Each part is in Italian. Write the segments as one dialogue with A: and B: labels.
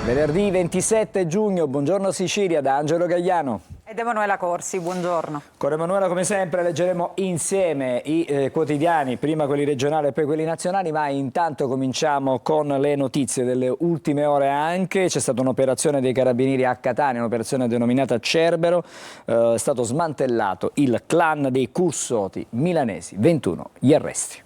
A: Venerdì 27 giugno, buongiorno Sicilia da Angelo Gagliano.
B: Ed Emanuela Corsi, buongiorno.
A: Con Emanuela come sempre leggeremo insieme i quotidiani, prima quelli regionali e poi quelli nazionali, ma intanto cominciamo con le notizie delle ultime ore anche. C'è stata un'operazione dei carabinieri a Catania, un'operazione denominata Cerbero, è stato smantellato il clan dei Cursoti milanesi, 21 gli arresti.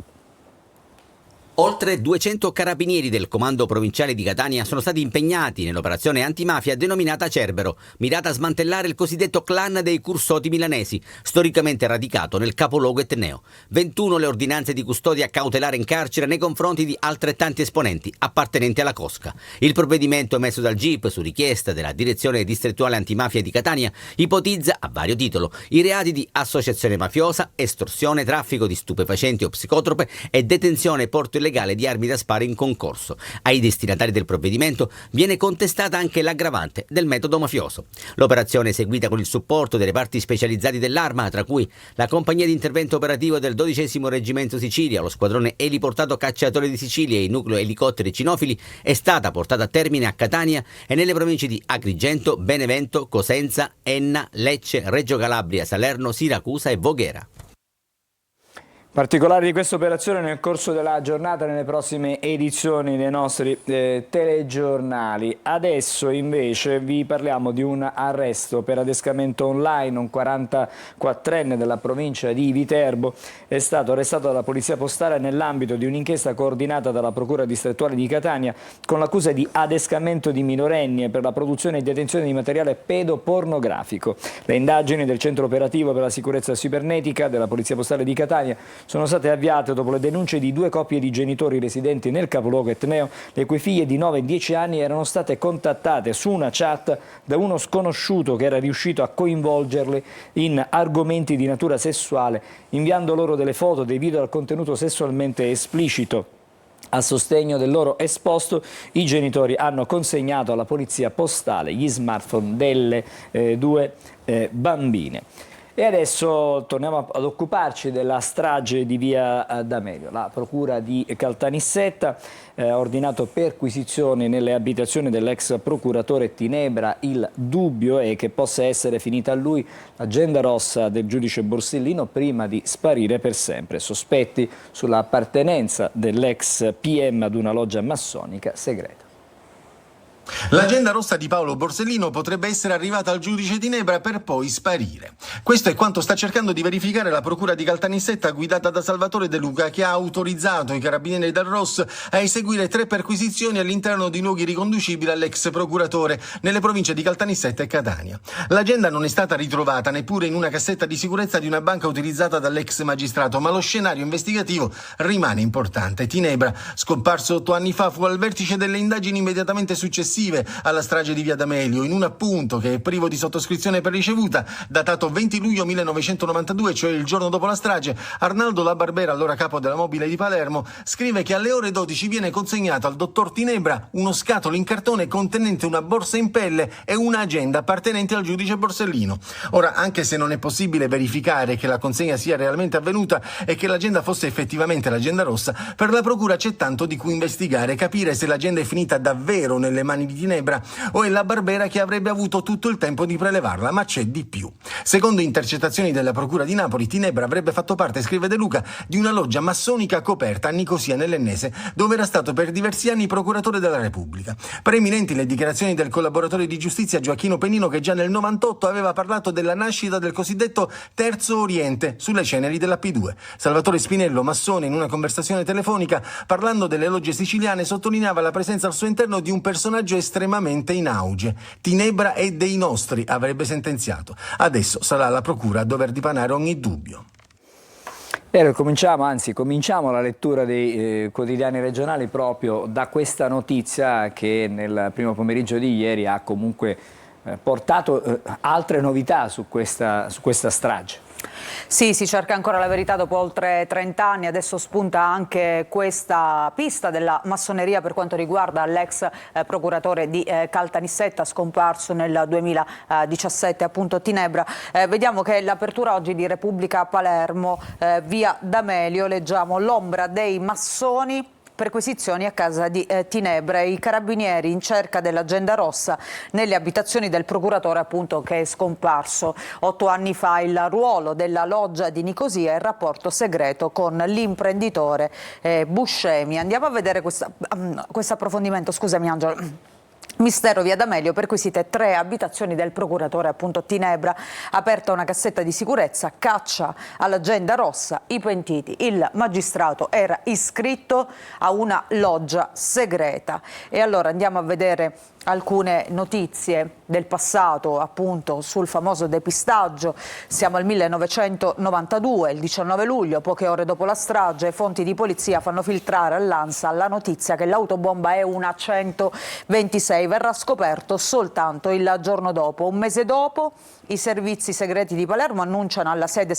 C: Oltre 200 carabinieri del comando provinciale di Catania sono stati impegnati nell'operazione antimafia denominata Cerbero, mirata a smantellare il cosiddetto clan dei Cursoti milanesi, storicamente radicato nel capoluogo etneo. 21 le ordinanze di custodia cautelare in carcere nei confronti di altrettanti esponenti appartenenti alla cosca. Il provvedimento emesso dal GIP su richiesta della Direzione Distrettuale Antimafia di Catania ipotizza a vario titolo i reati di associazione mafiosa, estorsione, traffico di stupefacenti o psicotrope e detenzione e porto illegale di armi da sparo in concorso. Ai destinatari del provvedimento viene contestata anche l'aggravante del metodo mafioso. L'operazione è eseguita con il supporto dei reparti specializzati dell'Arma, tra cui la compagnia di intervento operativo del 12° Reggimento Sicilia, lo squadrone eliportato cacciatori di Sicilia e il nucleo elicotteri cinofili, è stata portata a termine a Catania e nelle province di Agrigento, Benevento, Cosenza, Enna, Lecce, Reggio Calabria, Salerno, Siracusa e Voghera.
A: Particolari di questa operazione nel corso della giornata nelle prossime edizioni dei nostri telegiornali. Adesso invece vi parliamo di un arresto per adescamento online. Un 44enne della provincia di Viterbo è stato arrestato dalla polizia postale nell'ambito di un'inchiesta coordinata dalla procura distrettuale di Catania con l'accusa di adescamento di minorenni per la produzione e detenzione di materiale pedopornografico. Le indagini del centro operativo per la sicurezza cibernetica della polizia postale di Catania sono state avviate dopo le denunce di 2 coppie di genitori residenti nel capoluogo etneo, le cui figlie di 9 e 10 anni erano state contattate su una chat da uno sconosciuto che era riuscito a coinvolgerle in argomenti di natura sessuale, inviando loro delle foto, dei video dal contenuto sessualmente esplicito. A sostegno del loro esposto, i genitori hanno consegnato alla polizia postale gli smartphone delle 2 bambine. E adesso torniamo ad occuparci della strage di via D'Amelio. La procura di Caltanissetta ha ordinato perquisizioni nelle abitazioni dell'ex procuratore Tinebra. Il dubbio è che possa essere finita a lui l'agenda rossa del giudice Borsellino prima di sparire per sempre. Sospetti sull'appartenenza dell'ex PM ad una loggia massonica segreta.
D: L'agenda rossa di Paolo Borsellino potrebbe essere arrivata al giudice Tinebra per poi sparire. Questo è quanto sta cercando di verificare la procura di Caltanissetta guidata da Salvatore De Luca, che ha autorizzato i carabinieri del ROS a eseguire 3 perquisizioni all'interno di luoghi riconducibili all'ex procuratore nelle province di Caltanissetta e Catania. L'agenda non è stata ritrovata neppure in una cassetta di sicurezza di una banca utilizzata dall'ex magistrato, ma lo scenario investigativo rimane importante. Tinebra, scomparso 8 anni fa, fu al vertice delle indagini immediatamente successive alla strage di via D'Amelio. In un appunto che è privo di sottoscrizione per ricevuta, datato 20 luglio 1992, cioè il giorno dopo la strage, Arnaldo La Barbera, allora capo della mobile di Palermo, scrive che alle ore 12 viene consegnato al dottor Tinebra uno scatolo in cartone contenente una borsa in pelle e un'agenda appartenente al giudice Borsellino. Ora, anche se non è possibile verificare che la consegna sia realmente avvenuta e che l'agenda fosse effettivamente l'agenda rossa, per la procura c'è tanto di cui investigare, capire se l'agenda è finita davvero nelle mani di Tinebra o è La Barbera che avrebbe avuto tutto il tempo di prelevarla, ma c'è di più. Secondo intercettazioni della procura di Napoli, Tinebra avrebbe fatto parte, scrive De Luca, di una loggia massonica coperta a Nicosia nell'Ennese, dove era stato per diversi anni procuratore della Repubblica. Preeminenti le dichiarazioni del collaboratore di giustizia Gioacchino Pennino, che già nel 98 aveva parlato della nascita del cosiddetto Terzo Oriente sulle ceneri della P2. Salvatore Spinello, massone, in una conversazione telefonica, parlando delle logge siciliane, sottolineava la presenza al suo interno di un personaggio estremamente in auge. Tinebra è dei nostri, avrebbe sentenziato. Adesso sarà la procura a dover dipanare ogni dubbio.
A: Cominciamo la lettura dei quotidiani regionali proprio da questa notizia che nel primo pomeriggio di ieri ha comunque portato altre novità su questa strage.
B: Sì, si cerca ancora la verità dopo oltre 30 anni, adesso spunta anche questa pista della massoneria per quanto riguarda l'ex procuratore di Caltanissetta, scomparso nel 2017, appunto Tinebra. Vediamo che l'apertura oggi di Repubblica a Palermo, via D'Amelio, leggiamo l'ombra dei massoni perquisizioni a casa di Tinebra. I carabinieri in cerca dell'agenda rossa nelle abitazioni del procuratore, appunto, che è scomparso 8 anni fa. Il ruolo della loggia di Nicosia e il rapporto segreto con l'imprenditore Buscemi. Andiamo a vedere questo approfondimento. Scusami Angelo. Mistero via D'Amelio, perquisite 3 abitazioni del procuratore, appunto Tinebra, aperta una cassetta di sicurezza, caccia all'agenda rossa, i pentiti. Il magistrato era iscritto a una loggia segreta. E allora andiamo a vedere alcune notizie del passato, appunto, sul famoso depistaggio. Siamo al 1992, il 19 luglio, poche ore dopo la strage, fonti di polizia fanno filtrare all'ANSA la notizia che l'autobomba è una 126. Verrà scoperto soltanto il giorno dopo. Un mese dopo, i servizi segreti di Palermo annunciano alla sede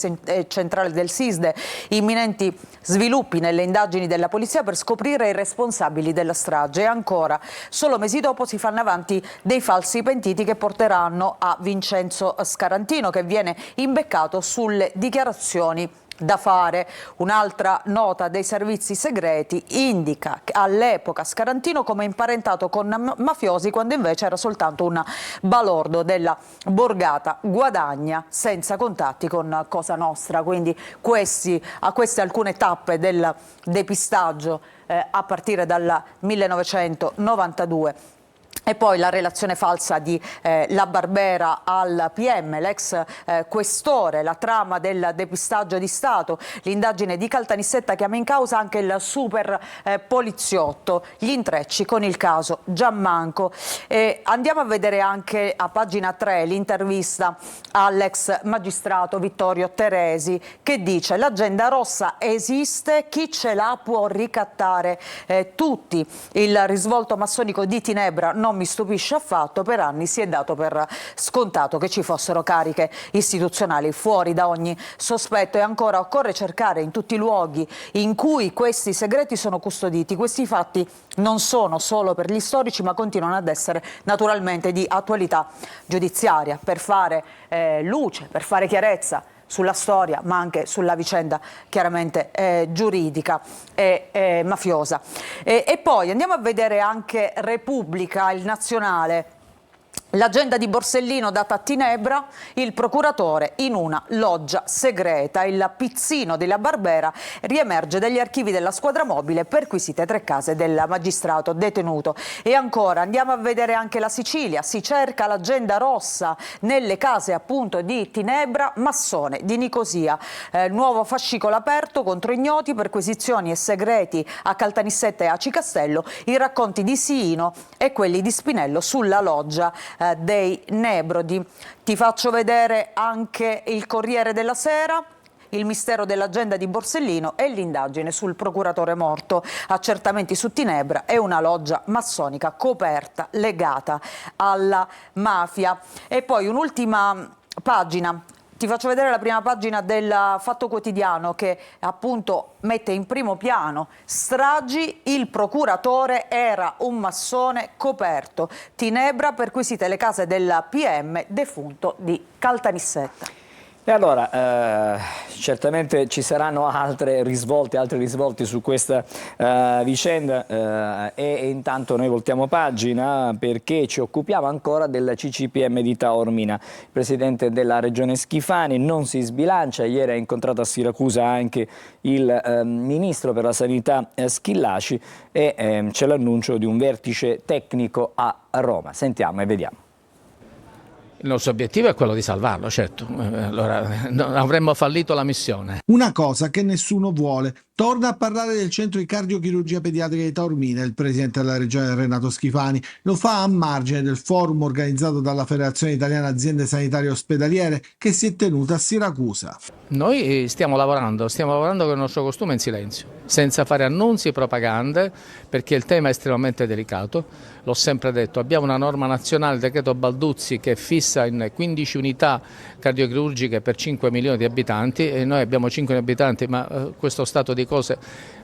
B: centrale del SISDE imminenti sviluppi nelle indagini della polizia per scoprire i responsabili della strage. E ancora, solo mesi dopo si fanno avanti dei falsi pentiti che porteranno a Vincenzo Scarantino, che viene imbeccato sulle dichiarazioni da fare. Un'altra nota dei servizi segreti indica all'epoca Scarantino come imparentato con mafiosi, quando invece era soltanto un balordo della borgata Guadagna senza contatti con Cosa Nostra. Quindi queste alcune tappe del depistaggio a partire dal 1992. E poi la relazione falsa di La Barbera al PM, l'ex questore, la trama del depistaggio di Stato, l'indagine di Caltanissetta chiama in causa anche il super poliziotto, gli intrecci con il caso Giammanco. Andiamo a vedere anche a pagina 3 l'intervista all'ex magistrato Vittorio Teresi, che dice: l'agenda rossa esiste, chi ce l'ha può ricattare tutti. Il risvolto massonico di Tinebra non mi stupisce affatto, per anni si è dato per scontato che ci fossero cariche istituzionali fuori da ogni sospetto. E ancora, occorre cercare in tutti i luoghi in cui questi segreti sono custoditi. Questi fatti non sono solo per gli storici, ma continuano ad essere naturalmente di attualità giudiziaria, per fare luce, per fare chiarezza sulla storia, ma anche sulla vicenda chiaramente giuridica e mafiosa. E poi andiamo a vedere anche Repubblica, il Nazionale. L'agenda di Borsellino data a Tinebra, il procuratore in una loggia segreta. Il pizzino della Barbera riemerge dagli archivi della squadra mobile, perquisite 3 case del magistrato detenuto. E ancora andiamo a vedere anche la Sicilia, si cerca l'agenda rossa nelle case appunto di Tinebra, massone di Nicosia. Nuovo fascicolo aperto contro ignoti, perquisizioni e segreti a Caltanissetta e Aci Castello, i racconti di Siino e quelli di Spinello sulla loggia dei Nebrodi. Ti faccio vedere anche il Corriere della Sera, il mistero dell'agenda di Borsellino e l'indagine sul procuratore morto, accertamenti su Tinebra e una loggia massonica coperta legata alla mafia. E poi un'ultima pagina. Ti faccio vedere la prima pagina del Fatto Quotidiano, che appunto mette in primo piano stragi, il procuratore era un massone coperto. Tinebra, perquisite le case del PM defunto di Caltanissetta.
A: E allora, certamente ci saranno altri risvolti su questa vicenda e intanto noi voltiamo pagina perché ci occupiamo ancora del CCPM di Taormina. Il presidente della regione Schifani non si sbilancia, ieri ha incontrato a Siracusa anche il ministro per la sanità Schillaci e c'è l'annuncio di un vertice tecnico a Roma. Sentiamo e vediamo.
E: Il nostro obiettivo è quello di salvarlo, certo, allora avremmo fallito la missione.
F: Una cosa che nessuno vuole. Torna a parlare del centro di cardiochirurgia pediatrica di Taormina il presidente della regione Renato Schifani. Lo fa a margine del forum organizzato dalla Federazione Italiana Aziende Sanitarie Ospedaliere che si è tenuta a Siracusa.
E: Noi stiamo lavorando con il nostro costume in silenzio, senza fare annunzi e propagande, perché il tema è estremamente delicato. L'ho sempre detto, abbiamo una norma nazionale, il decreto Balduzzi, che fissa in 15 unità cardiochirurgiche per 5 milioni di abitanti e noi abbiamo 5 abitanti, ma questo stato di cose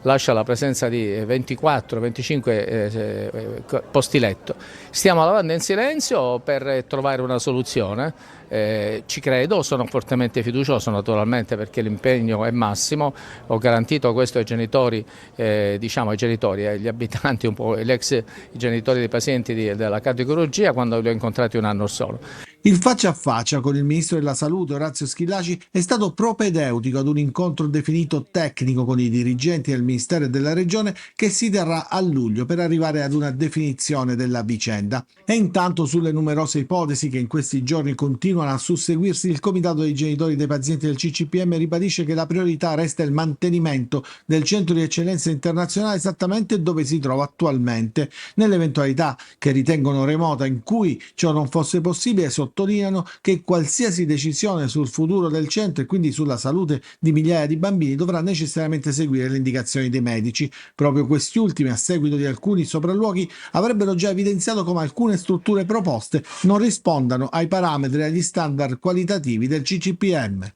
E: lascia la presenza di 24-25 posti letto. Stiamo lavorando in silenzio per trovare una soluzione Ci credo, sono fortemente fiducioso naturalmente perché l'impegno è massimo. Ho garantito questo ai genitori, agli abitanti, un po' i genitori dei pazienti della cardiochirurgia quando li ho incontrati un anno solo.
F: Il faccia a faccia con il ministro della Salute Orazio Schillaci è stato propedeutico ad un incontro definito tecnico con i dirigenti del Ministero e della Regione che si terrà a luglio per arrivare ad una definizione della vicenda. E intanto sulle numerose ipotesi che in questi giorni continuano a susseguirsi, il Comitato dei genitori dei pazienti del CCPM ribadisce che la priorità resta il mantenimento del centro di eccellenza internazionale esattamente dove si trova attualmente. Nell'eventualità che ritengono remota in cui ciò non fosse possibile, sottolineano che qualsiasi decisione sul futuro del centro e quindi sulla salute di migliaia di bambini dovrà necessariamente seguire le indicazioni dei medici. Proprio questi ultimi, a seguito di alcuni sopralluoghi, avrebbero già evidenziato come alcune strutture proposte non rispondano ai parametri e agli standard qualitativi del CCPM.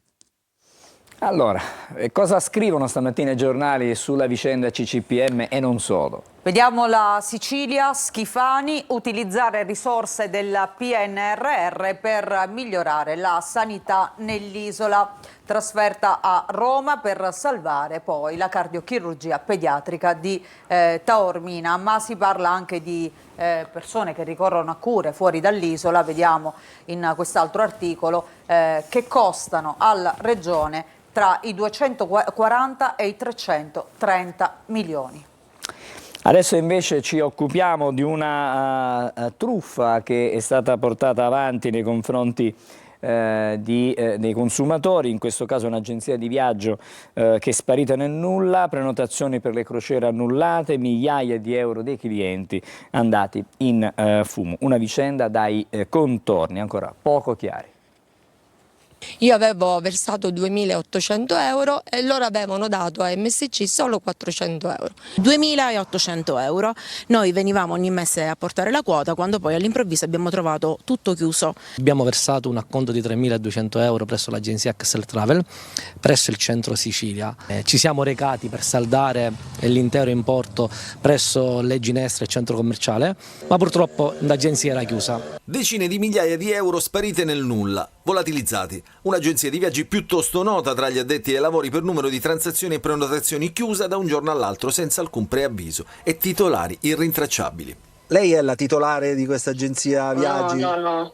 A: Allora, cosa scrivono stamattina i giornali sulla vicenda CCPM e non solo?
B: Vediamo la Sicilia, Schifani, utilizzare risorse del PNRR per migliorare la sanità nell'isola. Trasferta a Roma per salvare poi la cardiochirurgia pediatrica di Taormina, ma si parla anche di persone che ricorrono a cure fuori dall'isola, vediamo in quest'altro articolo, che costano alla Regione tra i 240 e i 330 milioni.
A: Adesso invece ci occupiamo di una truffa che è stata portata avanti nei confronti dei consumatori, in questo caso un'agenzia di viaggio che è sparita nel nulla, prenotazioni per le crociere annullate, migliaia di euro dei clienti andati in fumo. Una vicenda dai contorni ancora poco chiari.
G: Io avevo versato 2.800 euro e loro avevano dato a MSC solo 400 euro.
H: 2.800 euro, noi venivamo ogni mese a portare la quota quando poi all'improvviso abbiamo trovato tutto chiuso.
I: Abbiamo versato un acconto di 3.200 euro presso l'agenzia Axel Travel, presso il centro Sicilia. Ci siamo recati per saldare l'intero importo presso le Ginestre, il centro commerciale, ma purtroppo l'agenzia era chiusa.
J: Decine di migliaia di euro sparite nel nulla, volatilizzati. Un'agenzia di viaggi piuttosto nota tra gli addetti ai lavori per numero di transazioni e prenotazioni, chiusa da un giorno all'altro senza alcun preavviso e titolari irrintracciabili.
K: Lei è la titolare di questa agenzia viaggi?
L: No.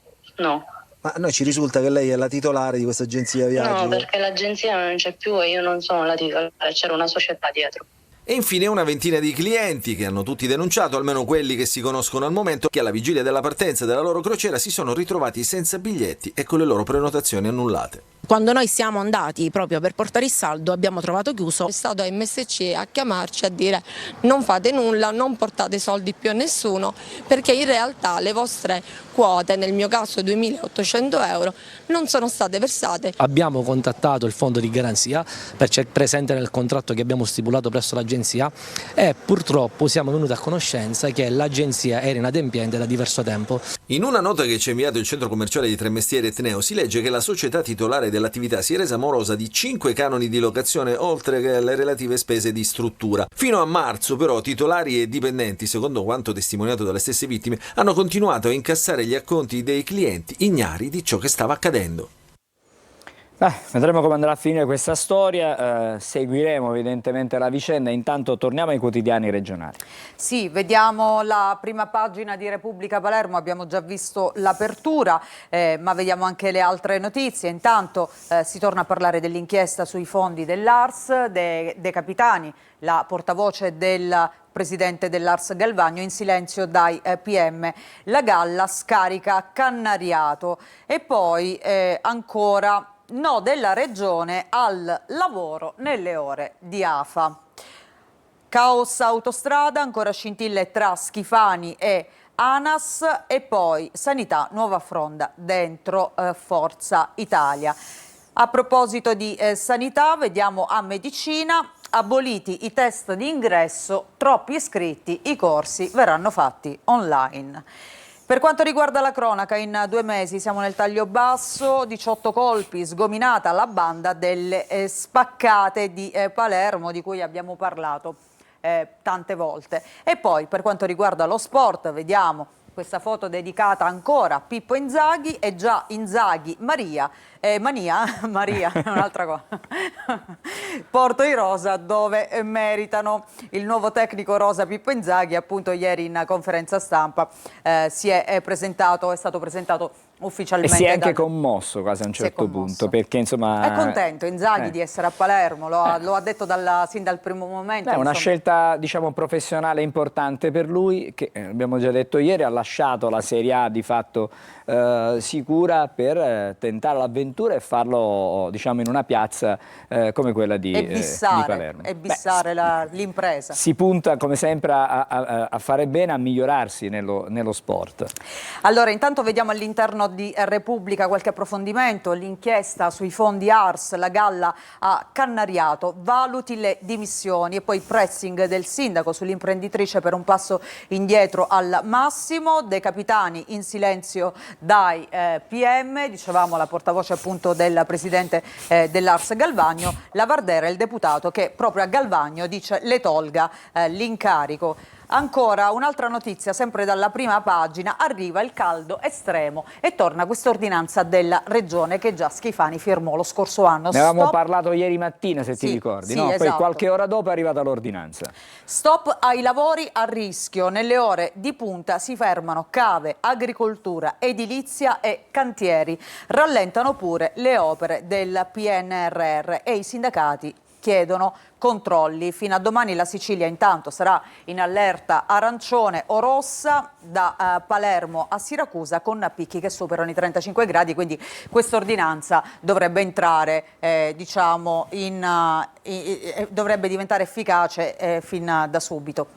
K: Ma a noi ci risulta che lei è la titolare di questa agenzia viaggi?
L: No, perché l'agenzia non c'è più e io non sono la titolare, c'era una società dietro.
J: E infine una ventina di clienti che hanno tutti denunciato, almeno quelli che si conoscono al momento, che alla vigilia della partenza della loro crociera si sono ritrovati senza biglietti e con le loro prenotazioni annullate.
H: Quando noi siamo andati proprio per portare il saldo abbiamo trovato chiuso.
G: È stato MSC a chiamarci a dire non fate nulla, non portate soldi più a nessuno perché in realtà le vostre quote, nel mio caso 2.800 euro, non sono state versate.
I: Abbiamo contattato il fondo di garanzia perché è presente nel contratto che abbiamo stipulato presso l'agenzia e purtroppo siamo venuti a conoscenza che l'agenzia era inadempiente da diverso tempo.
J: In una nota che ci ha inviato il centro commerciale di Tremestieri Etneo si legge che la società titolare dell'attività si è resa morosa di 5 canoni di locazione oltre che alle relative spese di struttura. Fino a marzo però titolari e dipendenti, secondo quanto testimoniato dalle stesse vittime, hanno continuato a incassare gli acconti dei clienti ignari di ciò che stava accadendo.
A: Vedremo come andrà a finire questa storia, seguiremo evidentemente la vicenda, intanto torniamo ai quotidiani regionali.
B: Sì, vediamo la prima pagina di Repubblica Palermo, abbiamo già visto l'apertura, ma vediamo anche le altre notizie. Intanto si torna a parlare dell'inchiesta sui fondi dell'ARS, De Capitani, la portavoce del presidente dell'ARS Galvagno, in silenzio dai PM. La Galla scarica Cannariato e poi ancora no della regione al lavoro nelle ore di AFA. Caos autostrada, ancora scintille tra Schifani e ANAS e poi sanità, nuova fronda dentro Forza Italia. A proposito di sanità, vediamo a medicina, aboliti i test di ingresso, troppi iscritti, i corsi verranno fatti online. Per quanto riguarda la cronaca, in 2 mesi siamo nel taglio basso, 18 colpi, sgominata la banda delle spaccate di Palermo, di cui abbiamo parlato tante volte. E poi per quanto riguarda lo sport, vediamo questa foto dedicata ancora a Pippo Inzaghi, e già Inzaghi, Maria, è un'altra cosa, Porto i Rosa, dove meritano. Il nuovo tecnico rosa Pippo Inzaghi, appunto ieri in conferenza stampa è stato presentato
A: E
B: ufficialmente.
A: si è anche commosso quasi a un certo punto, perché insomma...
B: È contento Inzaghi di essere a Palermo, lo ha detto sin dal primo momento.
A: È una scelta, diciamo, professionale importante per lui, che abbiamo già detto ieri, ha lasciato la Serie A di fatto sicura per tentare l'avventura e farlo, diciamo, in una piazza come quella di Palermo.
B: E bissare l'impresa.
A: Si punta come sempre a fare bene, a migliorarsi nello sport.
B: Allora, intanto vediamo all'interno di Repubblica qualche approfondimento. L'inchiesta sui fondi ARS, la galla ha Cannariato, valuti le dimissioni, e poi pressing del sindaco sull'imprenditrice per un passo indietro al massimo. De Capitani in silenzio dai PM, dicevamo la portavoce appunto del presidente dell'ARS Galvagno. Lavardera, il deputato che proprio a Galvagno dice le tolga l'incarico. Ancora un'altra notizia, sempre dalla prima pagina, arriva il caldo estremo e torna questa ordinanza della Regione che già Schifani firmò lo scorso anno.
A: Ne avevamo parlato ieri mattina, se ti ricordi, no?
B: Esatto.
A: Poi qualche ora dopo è arrivata l'ordinanza.
B: Stop ai lavori a rischio. Nelle ore di punta si fermano cave, agricoltura, edilizia e cantieri. Rallentano pure le opere del PNRR e i sindacati chiedono controlli. Fino a domani la Sicilia intanto sarà in allerta arancione o rossa, da Palermo a Siracusa, con picchi che superano i 35 gradi, quindi questa ordinanza dovrebbe entrare, dovrebbe diventare efficace fin da subito.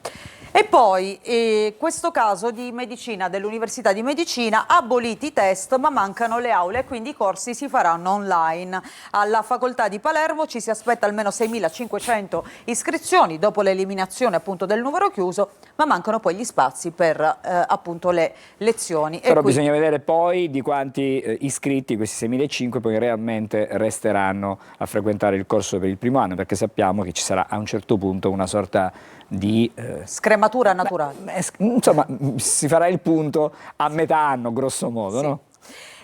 B: E poi questo caso di medicina, dell'Università di Medicina, aboliti i test ma mancano le aule e quindi i corsi si faranno online. Alla facoltà di Palermo ci si aspetta almeno 6.500 iscrizioni dopo l'eliminazione appunto del numero chiuso, ma mancano poi gli spazi per appunto le lezioni.
A: Però bisogna vedere poi di quanti iscritti, questi 6.500, poi realmente resteranno a frequentare il corso per il primo anno, perché sappiamo che ci sarà a un certo punto una sorta di
B: scrematura naturale.
A: Insomma, si farà il punto a metà anno, grosso modo,
B: sì.
A: No?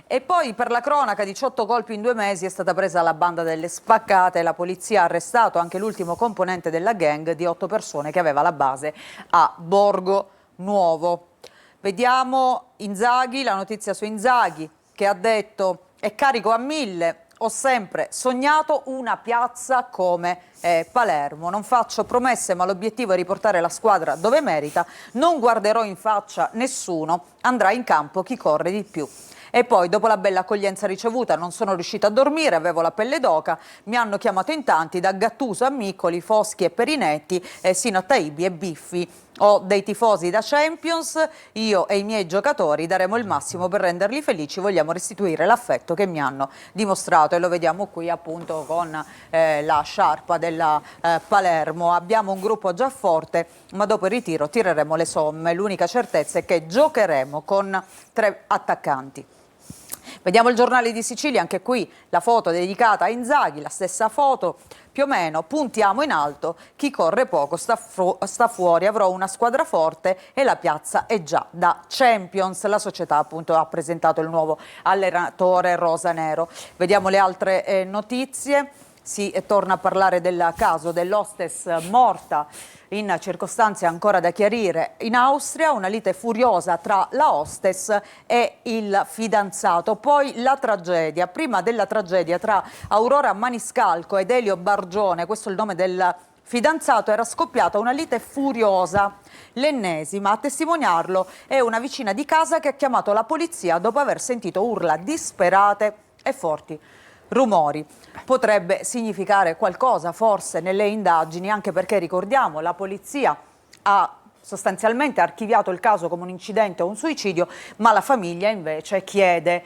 B: E poi per la cronaca, 18 colpi in 2 mesi, è stata presa la banda delle spaccate. La polizia ha arrestato anche l'ultimo componente della gang di 8 persone che aveva la base a Borgo Nuovo. Vediamo Inzaghi, la notizia su Inzaghi, che ha detto: è carico a 1000. Ho sempre sognato una piazza come Palermo. Non faccio promesse, ma l'obiettivo è riportare la squadra dove merita. Non guarderò in faccia nessuno. Andrà in campo chi corre di più. E poi, dopo la bella accoglienza ricevuta, non sono riuscita a dormire, avevo la pelle d'oca, mi hanno chiamato in tanti, da Gattuso a Miccoli, Foschi e Perinetti, sino a Taibi e Biffi. Ho dei tifosi da Champions, io e i miei giocatori daremo il massimo per renderli felici, vogliamo restituire l'affetto che mi hanno dimostrato, e lo vediamo qui appunto con la sciarpa della Palermo. Abbiamo un gruppo già forte, ma dopo il ritiro tireremo le somme, l'unica certezza è che giocheremo con 3 attaccanti. Vediamo il Giornale di Sicilia, anche qui la foto dedicata a Inzaghi, la stessa foto più o meno, puntiamo in alto, chi corre poco sta fuori, avrò una squadra forte e la piazza è già da Champions. La società appunto ha presentato il nuovo allenatore rosanero. Vediamo le altre notizie. Si torna a parlare del caso dell'hostess morta in circostanze ancora da chiarire in Austria, una lite furiosa tra la hostess e il fidanzato. Poi la tragedia, prima della tragedia tra Aurora Maniscalco ed Elio Bargione, questo è il nome del fidanzato, era scoppiata una lite furiosa, l'ennesima. A testimoniarlo è una vicina di casa che ha chiamato la polizia dopo aver sentito urla disperate e forti rumori. Potrebbe significare qualcosa forse nelle indagini, anche perché ricordiamo la polizia ha sostanzialmente archiviato il caso come un incidente o un suicidio, ma la famiglia invece chiede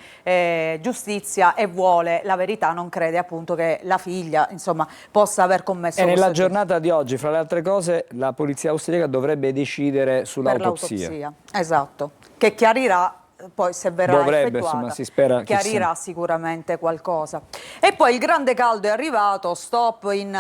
B: giustizia e vuole la verità, non crede appunto che la figlia insomma possa aver commesso
A: e nella
B: questo
A: giornata di oggi, fra le altre cose, la polizia austriaca dovrebbe decidere sull'autopsia.
B: Esatto, che chiarirà poi se verrà
A: Dovrebbe,
B: effettuata,
A: insomma, si spera che
B: chiarirà sicuramente qualcosa. E poi il grande caldo è arrivato, stop in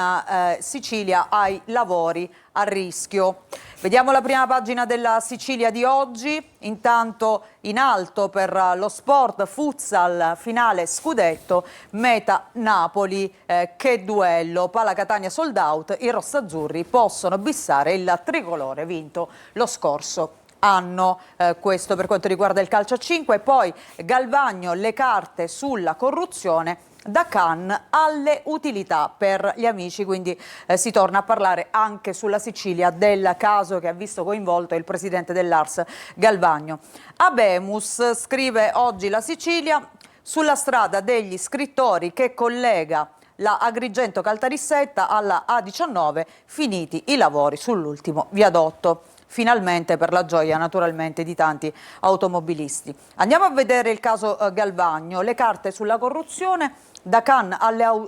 B: Sicilia ai lavori a rischio. Vediamo la prima pagina della Sicilia di oggi. Intanto in alto per lo sport, futsal, finale scudetto, meta Napoli, che duello, Pala Catania sold out, i rossazzurri possono bissare il tricolore vinto lo scorso anno, questo per quanto riguarda il calcio a 5. E poi Galvagno, le carte sulla corruzione, da Cannes alle utilità per gli amici, quindi si torna a parlare anche sulla Sicilia del caso che ha visto coinvolto il presidente dell'Ars Galvagno. Abemus, scrive oggi la Sicilia, sulla strada degli scrittori che collega la Agrigento Caltanissetta alla A19, finiti i lavori sull'ultimo viadotto. Finalmente, per la gioia naturalmente di tanti automobilisti. Andiamo a vedere il caso Galvagno, le carte sulla corruzione, da Cannes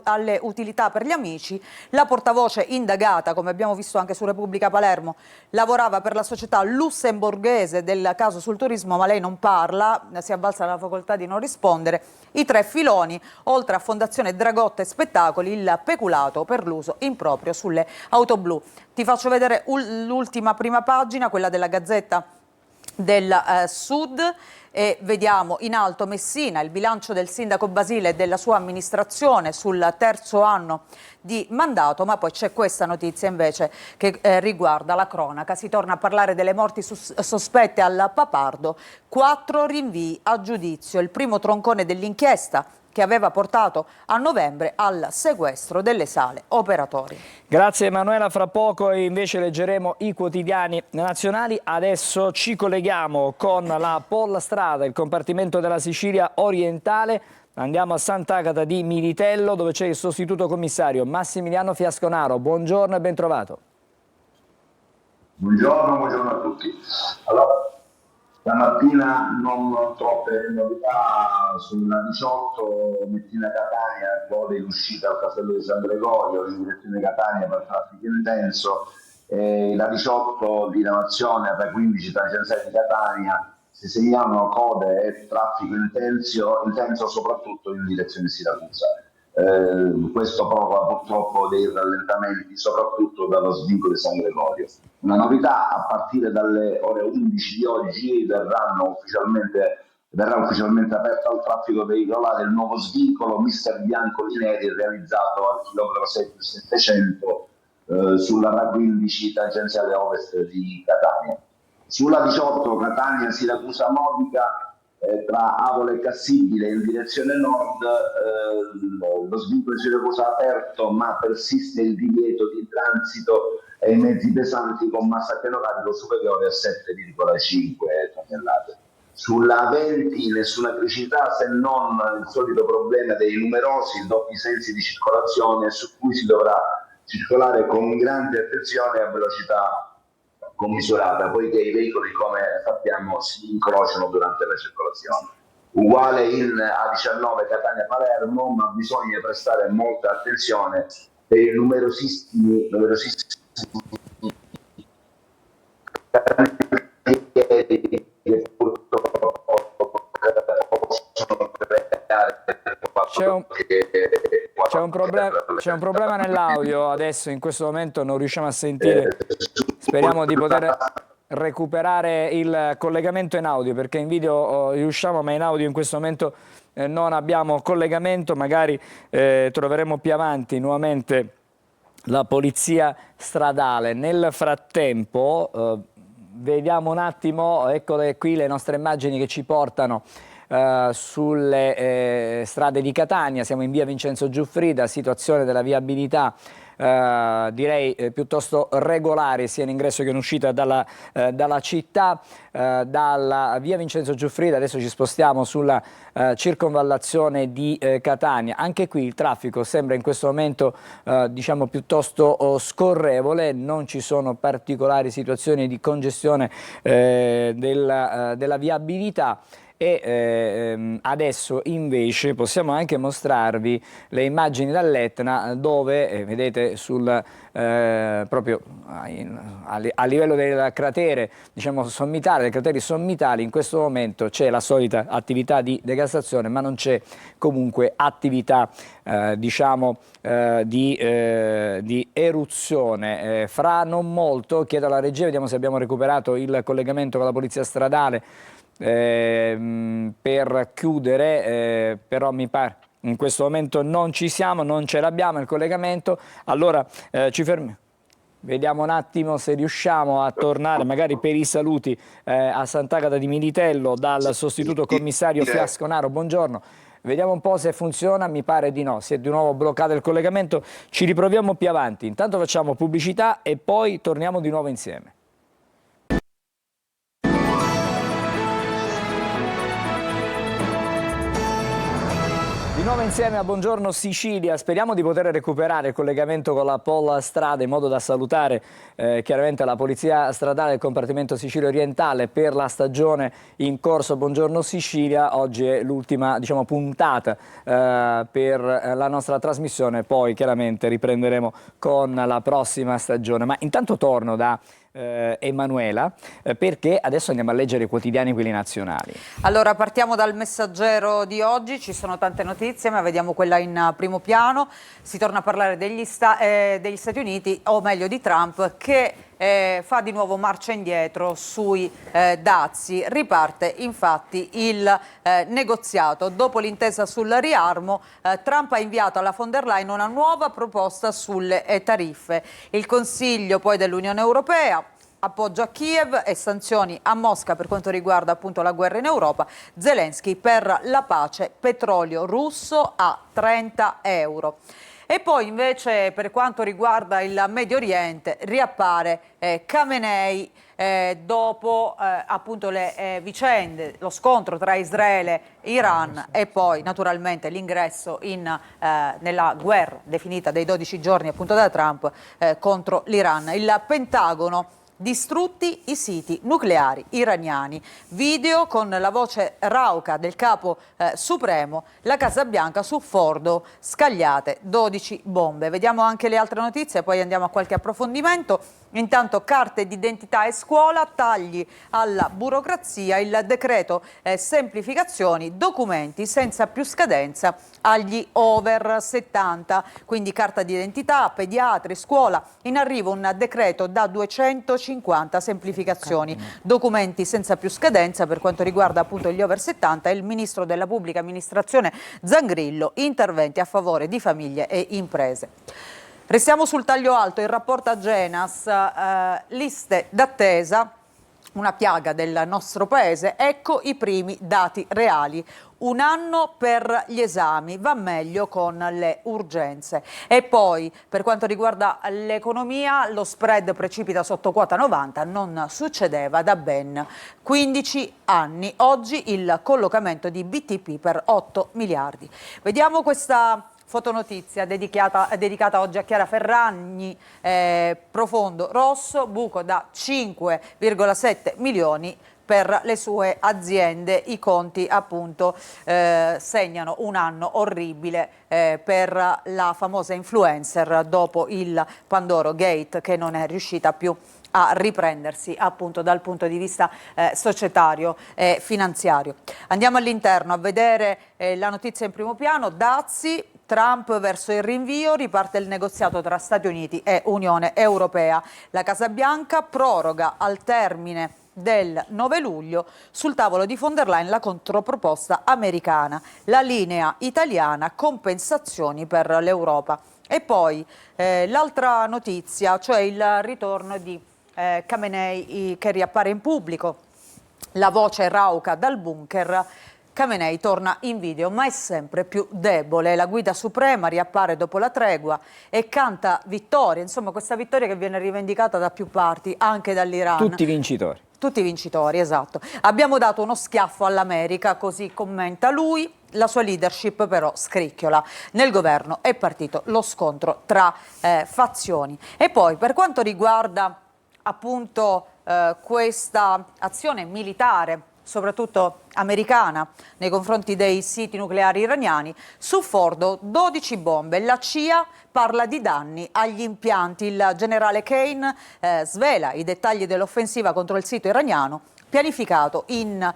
B: alle utilità per gli amici. La portavoce indagata, come abbiamo visto anche su Repubblica Palermo, lavorava per la società lussemburghese del caso sul turismo, ma lei non parla, si è avvalsa la facoltà di non rispondere. I tre filoni, oltre a Fondazione Dragotta e Spettacoli, il peculato per l'uso improprio sulle auto blu. Ti faccio vedere l'ultima prima pagina, quella della Gazzetta del Sud, e vediamo in alto Messina, il bilancio del sindaco Basile e della sua amministrazione sul terzo anno di mandato, ma poi c'è questa notizia invece che riguarda la cronaca. Si torna a parlare delle morti sospette al Papardo, 4 rinvii a giudizio, il primo troncone dell'inchiesta che aveva portato a novembre al sequestro delle sale operatori.
A: Grazie Emanuela, fra poco invece leggeremo i quotidiani nazionali. Adesso ci colleghiamo con la Pollastrada, il compartimento della Sicilia orientale. Andiamo a Sant'Agata di Militello, dove c'è il sostituto commissario Massimiliano Fiasconaro. Buongiorno e ben trovato.
M: Buongiorno a tutti. Allora, stamattina non troppe novità sulla 18 Messina-Catania, code in uscita al castello di San Gregorio in direzione Catania per traffico intenso, la 18 di Nazione alla 15 tangenziale di Catania si segnalano code e traffico intenso soprattutto in direzione Siracusa. Questo provoca purtroppo dei rallentamenti soprattutto dallo svincolo di San Gregorio. Una novità: a partire dalle ore 11 di oggi verrà ufficialmente aperto al traffico veicolare il nuovo svincolo Mister Bianco di Neri, realizzato al chilometro 700 sulla RA15 tangenziale ovest di Catania. Sulla 18 Catania-Siracusa-Modica, tra Avola e Cassibile in direzione nord, lo svincolo di Siracusa aperto, ma persiste il divieto di transito ai mezzi pesanti con massa carico superiore a 7,5 tonnellate. Sulla 20 nessuna criticità, se non il solito problema dei numerosi doppi sensi di circolazione, su cui si dovrà circolare con grande attenzione e a velocità commisurata, poiché i veicoli, come sappiamo, si incrociano durante la circolazione. Uguale in A19 Catania-Palermo, ma bisogna prestare molta attenzione per i numerosissimi che purtroppo possono creare
A: C'è un problema nell'audio adesso, in questo momento non riusciamo a sentire. Speriamo di poter recuperare il collegamento in audio, perché in video riusciamo, ma in audio in questo momento non abbiamo collegamento. Magari troveremo più avanti nuovamente la polizia stradale. Nel frattempo vediamo un attimo, eccole qui le nostre immagini che ci portano sulle strade di Catania. Siamo in via Vincenzo Giuffrida, situazione della viabilità direi piuttosto regolare sia in ingresso che in uscita dalla città. Dalla via Vincenzo Giuffrida adesso ci spostiamo sulla circonvallazione di Catania. Anche qui il traffico sembra in questo momento diciamo piuttosto scorrevole, non ci sono particolari situazioni di congestione della viabilità. e adesso invece possiamo anche mostrarvi le immagini dall'Etna dove vedete proprio a livello del cratere, diciamo, sommitale, dei crateri sommitali, in questo momento c'è la solita attività di degassazione, ma non c'è comunque attività diciamo di eruzione. Fra non molto chiedo alla regia, vediamo se abbiamo recuperato il collegamento con la polizia stradale per chiudere, però mi pare in questo momento non ci siamo, non ce l'abbiamo il collegamento, allora ci fermiamo. Vediamo un attimo se riusciamo a tornare magari per i saluti a Sant'Agata di Militello dal sostituto commissario Fiasconaro. Buongiorno. Vediamo un po' se funziona, mi pare di no, si è di nuovo bloccato il collegamento, ci riproviamo più avanti. Intanto facciamo pubblicità e poi torniamo di nuovo insieme. Di nuovo insieme a Buongiorno Sicilia, speriamo di poter recuperare il collegamento con la Polla Strada in modo da salutare chiaramente la Polizia Stradale del Compartimento Sicilia Orientale per la stagione in corso. Buongiorno Sicilia, oggi è l'ultima, diciamo, puntata per la nostra trasmissione, poi chiaramente riprenderemo con la prossima stagione. Ma intanto torno da Emanuela, perché adesso andiamo a leggere i quotidiani, quelli nazionali.
B: Allora partiamo dal Messaggero di oggi, ci sono tante notizie ma vediamo quella in primo piano. Si torna a parlare degli Stati Uniti, o meglio di Trump, che fa di nuovo marcia indietro sui dazi. Riparte infatti il negoziato. Dopo l'intesa sul riarmo, Trump ha inviato alla von der Leyen una nuova proposta sulle tariffe. Il Consiglio poi dell'Unione Europea appoggio a Kiev e sanzioni a Mosca per quanto riguarda appunto la guerra in Europa. Zelensky per la pace, petrolio russo a 30 euro. E poi invece per quanto riguarda il Medio Oriente riappare Khamenei dopo appunto le vicende, lo scontro tra Israele e Iran e poi naturalmente l'ingresso nella guerra definita dei 12 giorni appunto da Trump contro l'Iran. Il Pentagono: distrutti i siti nucleari iraniani. Video con la voce rauca del capo supremo, la Casa Bianca su Fordo, scagliate 12 bombe. Vediamo anche le altre notizie, poi andiamo a qualche approfondimento. Intanto carte d'identità e scuola, tagli alla burocrazia, il decreto semplificazioni, documenti senza più scadenza agli over 70, quindi carta d'identità, pediatri, scuola, in arrivo un decreto da 250 semplificazioni, documenti senza più scadenza per quanto riguarda appunto gli over 70 e il ministro della pubblica amministrazione Zangrillo, interventi a favore di famiglie e imprese. Restiamo sul taglio alto, il rapporto Agenas, liste d'attesa, una piaga del nostro paese, ecco i primi dati reali. Un anno per gli esami, va meglio con le urgenze. E poi per quanto riguarda l'economia, lo spread precipita sotto quota 90, non succedeva da ben 15 anni. Oggi il collocamento di BTP per 8 miliardi. Vediamo questa fotonotizia dedicata oggi a Chiara Ferragni, profondo rosso, buco da 5,7 milioni per le sue aziende. I conti appunto segnano un anno orribile per la famosa influencer dopo il Pandoro Gate, che non è riuscita più a riprendersi appunto dal punto di vista societario e finanziario. Andiamo all'interno a vedere la notizia in primo piano. Dazi, Trump verso il rinvio, riparte il negoziato tra Stati Uniti e Unione Europea. La Casa Bianca proroga al termine del 9 luglio, sul tavolo di von der Leyen la controproposta americana, la linea italiana, compensazioni per l'Europa. E poi l'altra notizia, cioè il ritorno di Khamenei che riappare in pubblico, la voce rauca dal bunker. Khamenei torna in video ma è sempre più debole, la guida suprema riappare dopo la tregua e canta vittoria, insomma questa vittoria che viene rivendicata da più parti, anche dall'Iran.
A: Tutti vincitori.
B: Tutti vincitori, esatto. Abbiamo dato uno schiaffo all'America, così commenta lui. La sua leadership però scricchiola. Nel governo è partito lo scontro tra fazioni. E poi per quanto riguarda appunto questa azione militare soprattutto americana, nei confronti dei siti nucleari iraniani. Su Fordo 12 bombe, la CIA parla di danni agli impianti. Il generale Kane svela i dettagli dell'offensiva contro il sito iraniano, pianificato in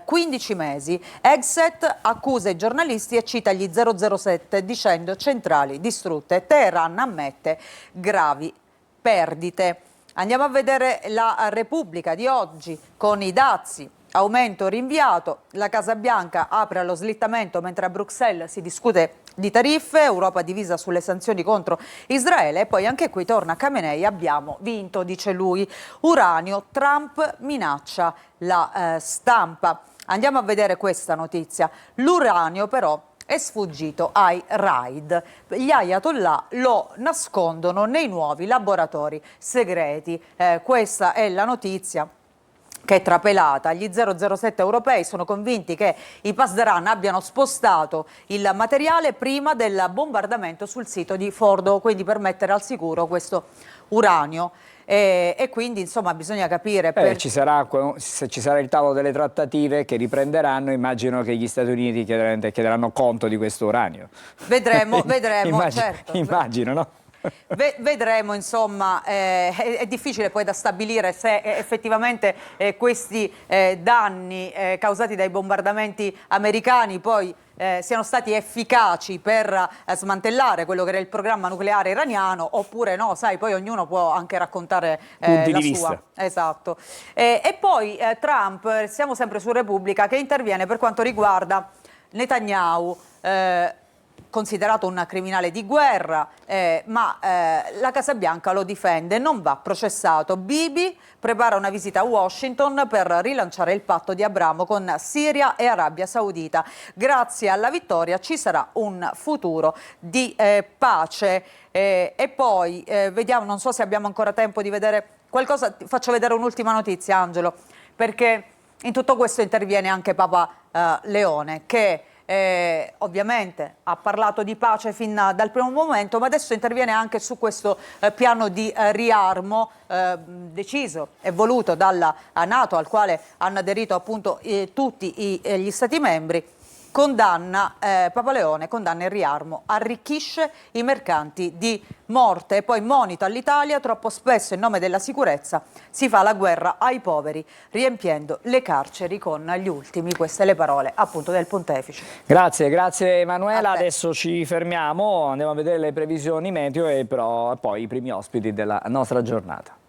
B: 15 mesi. Exet accusa i giornalisti e cita gli 007 dicendo centrali distrutte. Teheran ammette gravi perdite. Andiamo a vedere la Repubblica di oggi con i dazi. Aumento rinviato, la Casa Bianca apre allo slittamento mentre a Bruxelles si discute di tariffe, Europa divisa sulle sanzioni contro Israele e poi anche qui torna Khamenei, abbiamo vinto, dice lui. Uranio, Trump minaccia la stampa. Andiamo a vedere questa notizia. L'uranio però è sfuggito ai raid. Gli Ayatollah lo nascondono nei nuovi laboratori segreti. Questa è la notizia che è trapelata. Gli 007 europei sono convinti che i Pasdaran abbiano spostato il materiale prima del bombardamento sul sito di Fordo, quindi per mettere al sicuro questo uranio. E quindi insomma bisogna capire
A: se ci sarà il tavolo delle trattative che riprenderanno, immagino che gli Stati Uniti chiederanno conto di questo uranio.
B: Vedremo,
A: certo. Immagino, no?
B: Vedremo, insomma, è difficile poi da stabilire se effettivamente questi danni causati dai bombardamenti americani poi siano stati efficaci per smantellare quello che era il programma nucleare iraniano oppure no, sai, poi ognuno può anche raccontare
A: punti
B: la
A: di
B: sua.
A: vista.
B: Esatto. E poi Trump, siamo sempre su Repubblica, che interviene per quanto riguarda Netanyahu, considerato un criminale di guerra, ma la Casa Bianca lo difende, non va processato. Bibi prepara una visita a Washington per rilanciare il patto di Abramo con Siria e Arabia Saudita. Grazie alla vittoria ci sarà un futuro di pace. E poi vediamo, non so se abbiamo ancora tempo di vedere qualcosa, faccio vedere un'ultima notizia, Angelo, perché in tutto questo interviene anche Papa Leone, che ovviamente ha parlato di pace fin dal primo momento, ma adesso interviene anche su questo piano di riarmo deciso e voluto dalla NATO, al quale hanno aderito appunto tutti gli Stati membri. Papa Leone condanna il riarmo, arricchisce i mercanti di morte e poi monita all'Italia: troppo spesso in nome della sicurezza si fa la guerra ai poveri, riempiendo le carceri con gli ultimi. Queste le parole appunto del pontefice.
A: Grazie Emanuela, adesso ci fermiamo, andiamo a vedere le previsioni meteo e poi i primi ospiti della nostra giornata.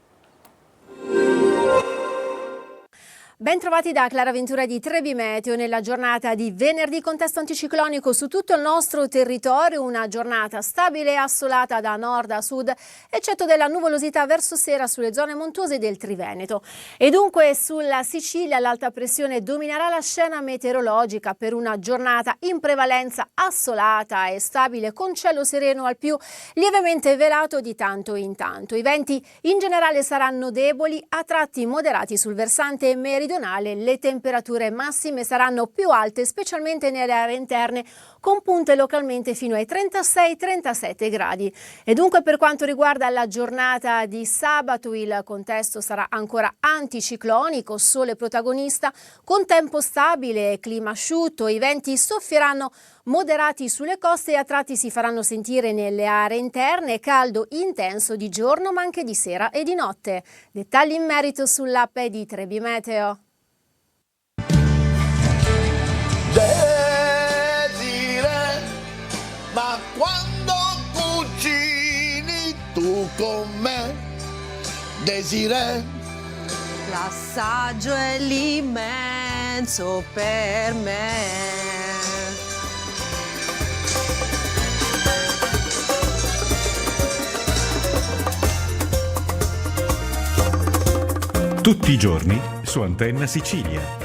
N: Ben trovati da Clara Ventura di Trebi Meteo nella giornata di venerdì, contesto anticiclonico su tutto il nostro territorio, una giornata stabile e assolata da nord a sud, eccetto della nuvolosità verso sera sulle zone montuose del Triveneto. E dunque sulla Sicilia l'alta pressione dominerà la scena meteorologica per una giornata in prevalenza assolata e stabile, con cielo sereno al più lievemente velato di tanto in tanto. I venti in generale saranno deboli, a tratti moderati sul versante meridionale. Le temperature massime saranno più alte, specialmente nelle aree interne, con punte localmente fino ai 36-37 gradi. E dunque per quanto riguarda la giornata di sabato, il contesto sarà ancora anticiclonico, sole protagonista, con tempo stabile e clima asciutto. I venti soffieranno moderati sulle coste e a tratti si faranno sentire nelle aree interne, caldo intenso di giorno ma anche di sera e di notte. Dettagli in merito sull'app di Trebi Meteo.
O: Desiree, ma quando cucini tu con me, Desiree?
P: L'assaggio è l'immenso per me.
Q: Tutti i giorni su Antenna Sicilia.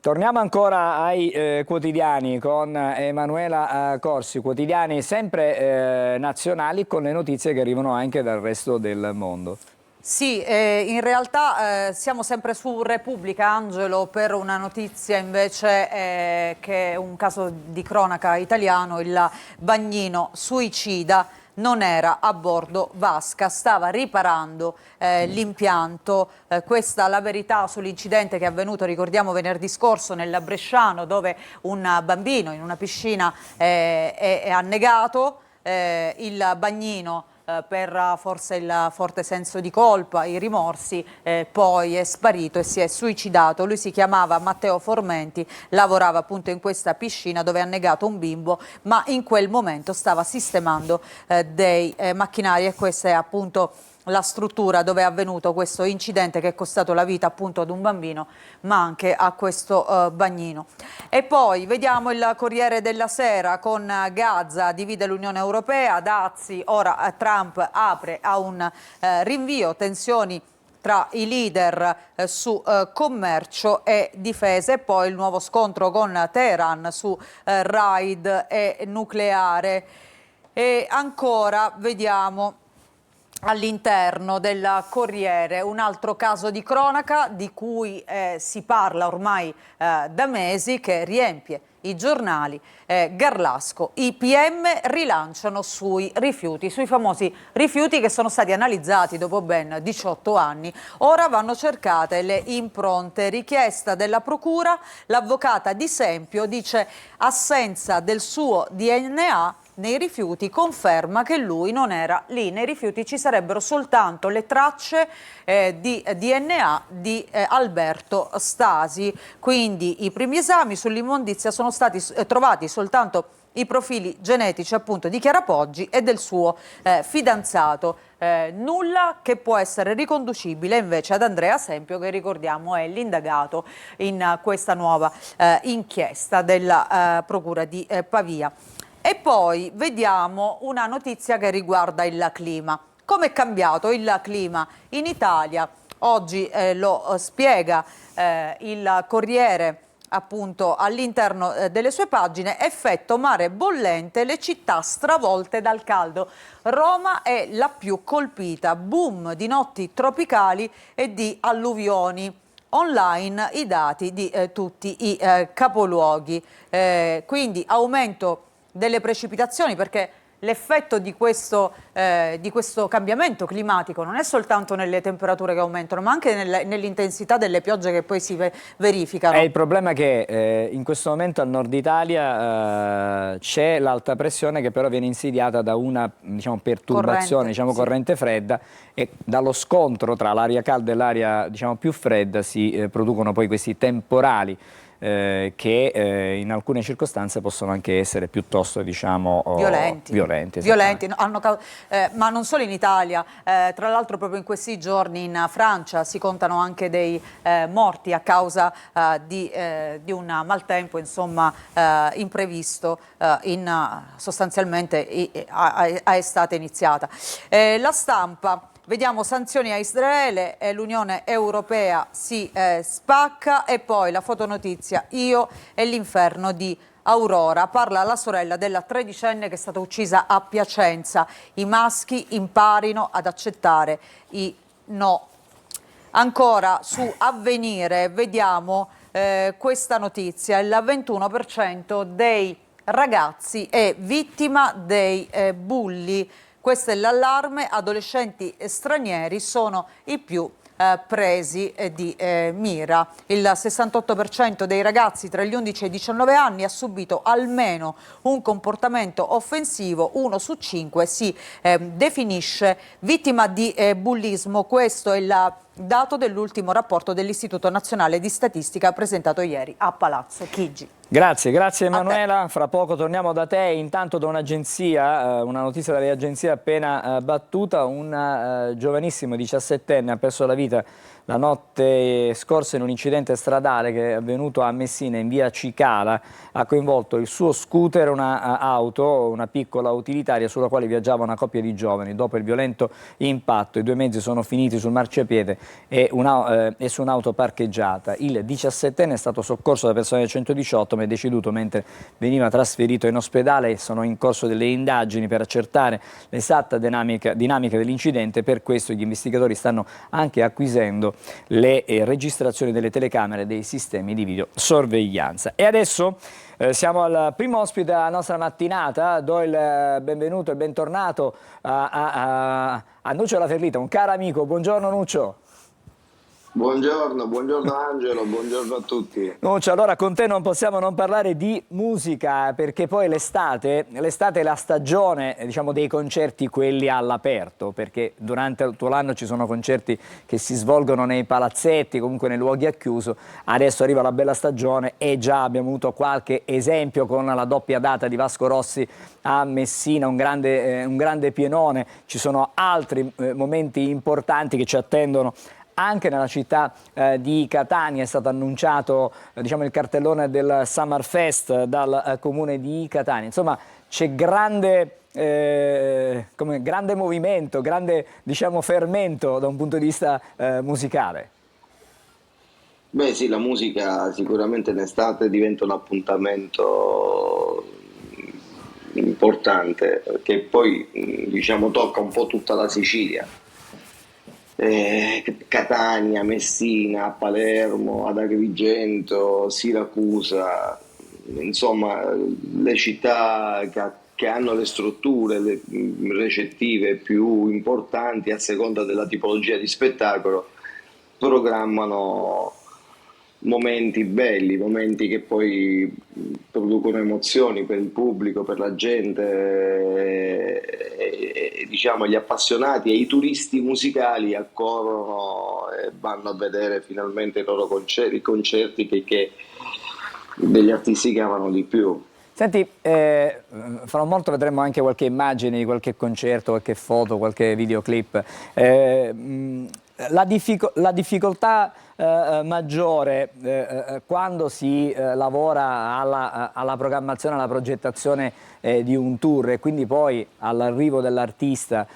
A: Torniamo ancora ai quotidiani con Emanuela Corsi, quotidiani sempre nazionali con le notizie che arrivano anche dal resto del mondo.
B: Sì, in realtà siamo sempre su Repubblica, Angelo, per una notizia invece che è un caso di cronaca italiano, il bagnino suicida non era a bordo vasca, stava riparando l'impianto. Questa la verità sull'incidente che è avvenuto, ricordiamo, venerdì scorso nel Bresciano, dove un bambino in una piscina è annegato, il bagnino per forse il forte senso di colpa, i rimorsi, poi è sparito e si è suicidato. Lui si chiamava Matteo Formenti, lavorava appunto in questa piscina dove ha annegato un bimbo, ma in quel momento stava sistemando dei macchinari, e questa è appunto la struttura dove è avvenuto questo incidente che è costato la vita appunto ad un bambino, ma anche a questo bagnino. E poi vediamo il Corriere della Sera con Gaza divide l'Unione Europea, dazi, ora Trump apre a un rinvio, tensioni tra i leader su commercio e difesa, e poi il nuovo scontro con Teheran su raid e nucleare. E ancora vediamo all'interno del Corriere un altro caso di cronaca di cui si parla ormai da mesi, che riempie i giornali. Garlasco, i PM rilanciano sui rifiuti, sui famosi rifiuti che sono stati analizzati dopo ben 18 anni. Ora vanno cercate le impronte, richiesta della procura. L'avvocata Di Sempio dice assenza del suo DNA nei rifiuti, conferma che lui non era lì. Nei rifiuti ci sarebbero soltanto le tracce di DNA di Alberto Stasi, quindi i primi esami sull'immondizia sono stati trovati soltanto i profili genetici appunto di Chiara Poggi e del suo fidanzato. Nulla che può essere riconducibile invece ad Andrea Sempio, che ricordiamo è l'indagato in questa nuova inchiesta della Procura di Pavia. E poi vediamo una notizia che riguarda il clima. Come è cambiato il clima in Italia? Oggi lo spiega il Corriere appunto all'interno delle sue pagine. Effetto mare bollente, le città stravolte dal caldo. Roma è la più colpita, boom di notti tropicali e di alluvioni. Online i dati di tutti i capoluoghi, quindi aumento delle precipitazioni, perché l'effetto di questo cambiamento climatico non è soltanto nelle temperature che aumentano, ma anche nell'intensità delle piogge che poi si verificano.
A: È il problema che in questo momento al nord Italia c'è l'alta pressione, che però viene insidiata da una perturbazione, corrente fredda, e dallo scontro tra l'aria calda e l'aria più fredda si producono poi questi temporali che in alcune circostanze possono anche essere piuttosto violenti.
B: Ma non solo in Italia, tra l'altro proprio in questi giorni in Francia si contano anche dei morti a causa di un maltempo imprevisto sostanzialmente a estate iniziata. La Stampa. Vediamo sanzioni a Israele, l'Unione Europea si spacca, e poi la fotonotizia, io e l'inferno di Aurora. Parla la sorella della tredicenne che è stata uccisa a Piacenza. I maschi imparino ad accettare i no. Ancora su Avvenire vediamo questa notizia, il 21% dei ragazzi è vittima dei bulli. Questo è l'allarme, adolescenti stranieri sono i più presi di mira. Il 68% dei ragazzi tra gli 11 e i 19 anni ha subito almeno un comportamento offensivo, 1 su 5 si definisce vittima di bullismo. Questo è il dato dell'ultimo rapporto dell'Istituto Nazionale di Statistica presentato ieri a Palazzo Chigi.
A: Grazie Emanuela, fra poco torniamo da te. Intanto da un'agenzia, una notizia dalle agenzie appena battuta, un giovanissimo 17enne ha perso la vita la notte scorsa in un incidente stradale che è avvenuto a Messina in via Cicala. Ha coinvolto il suo scooter e una piccola utilitaria sulla quale viaggiava una coppia di giovani. Dopo il violento impatto i due mezzi sono finiti sul marciapiede e su un'auto parcheggiata. Il 17enne è stato soccorso da personale del 118 ma è deceduto mentre veniva trasferito in ospedale. Sono in corso delle indagini per accertare l'esatta dinamica dell'incidente. Per questo gli investigatori stanno anche acquisendo le registrazioni delle telecamere dei sistemi di videosorveglianza. E adesso siamo al primo ospite della nostra mattinata. Do il benvenuto e bentornato a Nuccio Laferlita, un caro amico. Buongiorno Nuccio.
R: Buongiorno Angelo, buongiorno a tutti.
A: Nuccio, allora con te non possiamo non parlare di musica, perché poi l'estate è la stagione, diciamo, dei concerti, quelli all'aperto, perché durante tutto l'anno ci sono concerti che si svolgono nei palazzetti, comunque nei luoghi a chiuso. Adesso arriva la bella stagione e già abbiamo avuto qualche esempio con la doppia data di Vasco Rossi a Messina, un grande pienone. Ci sono altri momenti importanti che ci attendono anche nella città di Catania. È stato annunciato diciamo, il cartellone del Summerfest dal comune di Catania. Insomma, c'è grande movimento, grande diciamo, fermento da un punto di vista musicale.
R: Beh sì, la musica sicuramente in estate diventa un appuntamento importante, che poi diciamo tocca un po' tutta la Sicilia. Catania, Messina, Palermo, ad Agrigento, Siracusa, insomma le città che hanno le strutture recettive più importanti a seconda della tipologia di spettacolo programmano momenti belli, momenti che poi producono emozioni per il pubblico, per la gente, e diciamo gli appassionati e i turisti musicali accorrono e vanno a vedere finalmente i loro concerti che degli artisti che amano di più.
A: Senti, fra molto vedremo anche qualche immagine di qualche concerto, qualche foto, qualche videoclip. La difficoltà maggiore quando si lavora alla programmazione, alla progettazione di un tour e quindi poi all'arrivo dell'artista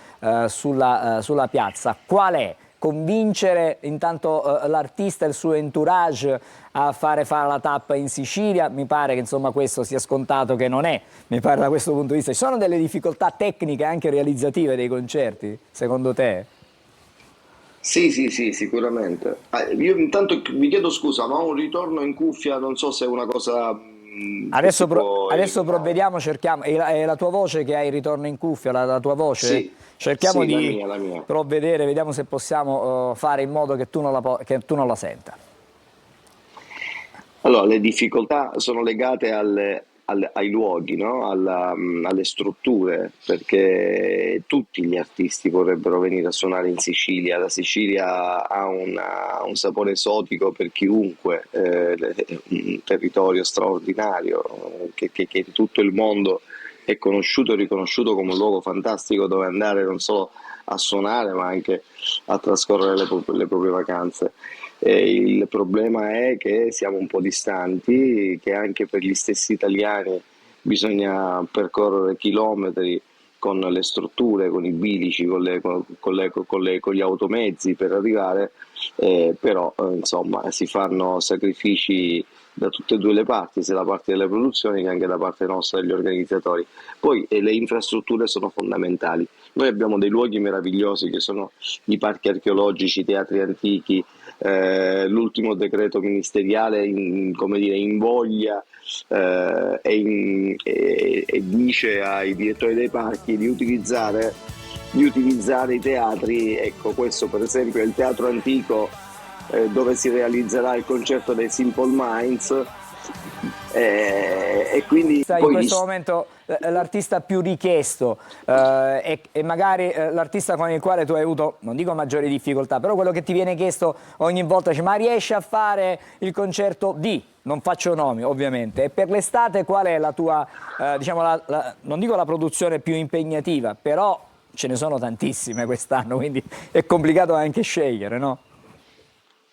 A: sulla piazza, qual è? Convincere intanto l'artista e il suo entourage a fare la tappa in Sicilia? Mi pare che insomma questo sia scontato che non è, mi pare da questo punto di vista. Ci sono delle difficoltà tecniche anche realizzative dei concerti, secondo te?
R: Sì, sicuramente. Io intanto vi chiedo scusa, ma ho un ritorno in cuffia, non so se è una cosa...
A: Adesso provvediamo, cerchiamo. È la tua voce che hai il ritorno in cuffia, la tua voce?
R: Sì.
A: Cerchiamo
R: Sì,
A: di
R: la mia.
A: provvedere, vediamo se possiamo fare in modo che tu non la senta.
R: Allora, le difficoltà sono legate ai luoghi, no? Alle strutture, perché tutti gli artisti vorrebbero venire a suonare in Sicilia. La Sicilia ha un sapore esotico per chiunque, un territorio straordinario che in tutto il mondo è conosciuto e riconosciuto come un luogo fantastico dove andare non solo a suonare ma anche a trascorrere le proprie vacanze. Il problema è che siamo un po' distanti, che anche per gli stessi italiani bisogna percorrere chilometri con le strutture, con i bilici, con gli automezzi per arrivare, però insomma si fanno sacrifici da tutte e due le parti, sia da parte delle produzioni che anche da parte nostra degli organizzatori. Poi le infrastrutture sono fondamentali. Noi abbiamo dei luoghi meravigliosi che sono i parchi archeologici, i teatri antichi, l'ultimo decreto ministeriale invoglia e dice ai direttori dei parchi di utilizzare i teatri. Ecco, questo per esempio è il teatro antico dove si realizzerà il concerto dei Simple Minds, e quindi
A: in questo momento l'artista più richiesto e magari l'artista con il quale tu hai avuto, non dico maggiori difficoltà, però quello che ti viene chiesto ogni volta, ma riesci a fare il concerto di, non faccio nomi ovviamente, e per l'estate qual è la tua, diciamo, non dico la produzione più impegnativa, però ce ne sono tantissime quest'anno, quindi è complicato anche scegliere, no?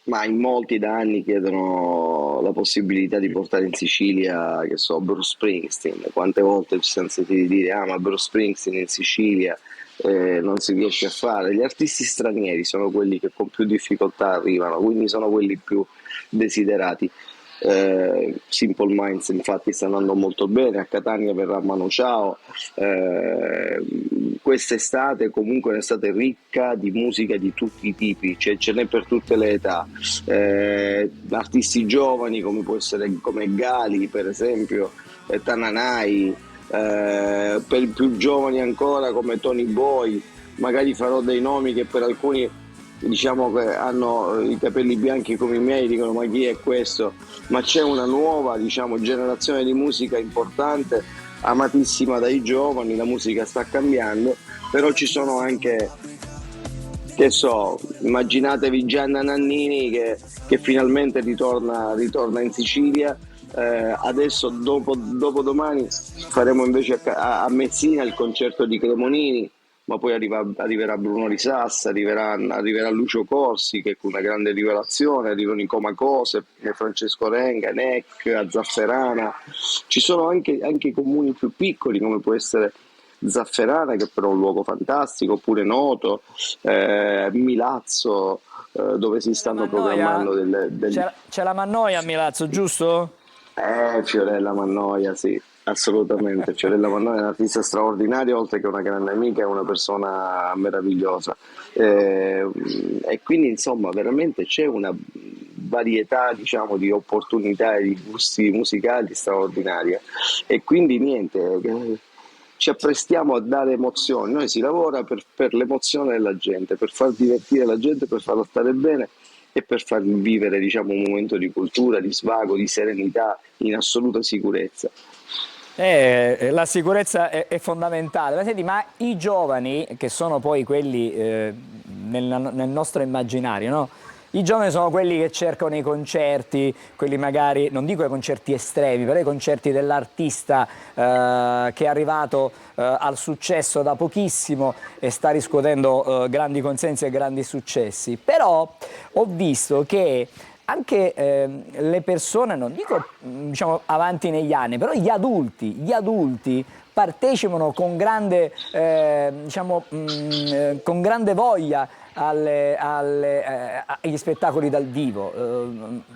R: Ma in molti da anni chiedono la possibilità di portare in Sicilia, che so, Bruce Springsteen. Quante volte ci siamo sentiti dire ma Bruce Springsteen in Sicilia, non si riesce a fare. Gli artisti stranieri sono quelli che con più difficoltà arrivano, quindi sono quelli più desiderati. Simple Minds infatti sta andando molto bene, a Catania verrà Manu Chao. Quest'estate comunque è un'estate ricca di musica di tutti i tipi, cioè ce n'è per tutte le età, artisti giovani come può essere come Gali per esempio, Tananai, per i più giovani ancora come Tony Boy. Magari farò dei nomi che per alcuni diciamo che hanno i capelli bianchi come i miei, dicono ma chi è questo? Ma c'è una nuova generazione di musica importante, amatissima dai giovani, la musica sta cambiando, però ci sono anche, che so, immaginatevi Gianna Nannini che finalmente ritorna in Sicilia. Adesso dopodomani faremo invece a Messina il concerto di Cremonini, ma poi arriverà Bruno Risassa, arriverà Lucio Corsi, che è una grande rivelazione, arrivano i Comacose, Francesco Renga, Neck, Zafferana. Ci sono anche comuni più piccoli, come può essere Zafferana, che però è un luogo fantastico, oppure Noto, Milazzo, dove si stanno programmando
A: C'è la Mannoia a Milazzo, giusto?
R: Fiorella Mannoia, sì, assolutamente. Fiorella Mannoia è un'artista straordinaria, oltre che una grande amica, è una persona meravigliosa. E quindi insomma veramente c'è una varietà di opportunità e di gusti musicali straordinaria. E quindi niente, ci apprestiamo a dare emozioni. Noi si lavora per l'emozione della gente, per far divertire la gente, per farla stare bene e per far vivere un momento di cultura, di svago, di serenità in assoluta sicurezza.
A: La sicurezza è fondamentale. Ma senti, ma i giovani, che sono poi quelli nel nostro immaginario, no? I giovani sono quelli che cercano i concerti, quelli magari, non dico i concerti estremi, però i concerti dell'artista che è arrivato al successo da pochissimo e sta riscuotendo grandi consensi e grandi successi. Però ho visto che anche le persone, non dico avanti negli anni, però gli adulti partecipano con grande, con grande voglia agli spettacoli dal vivo.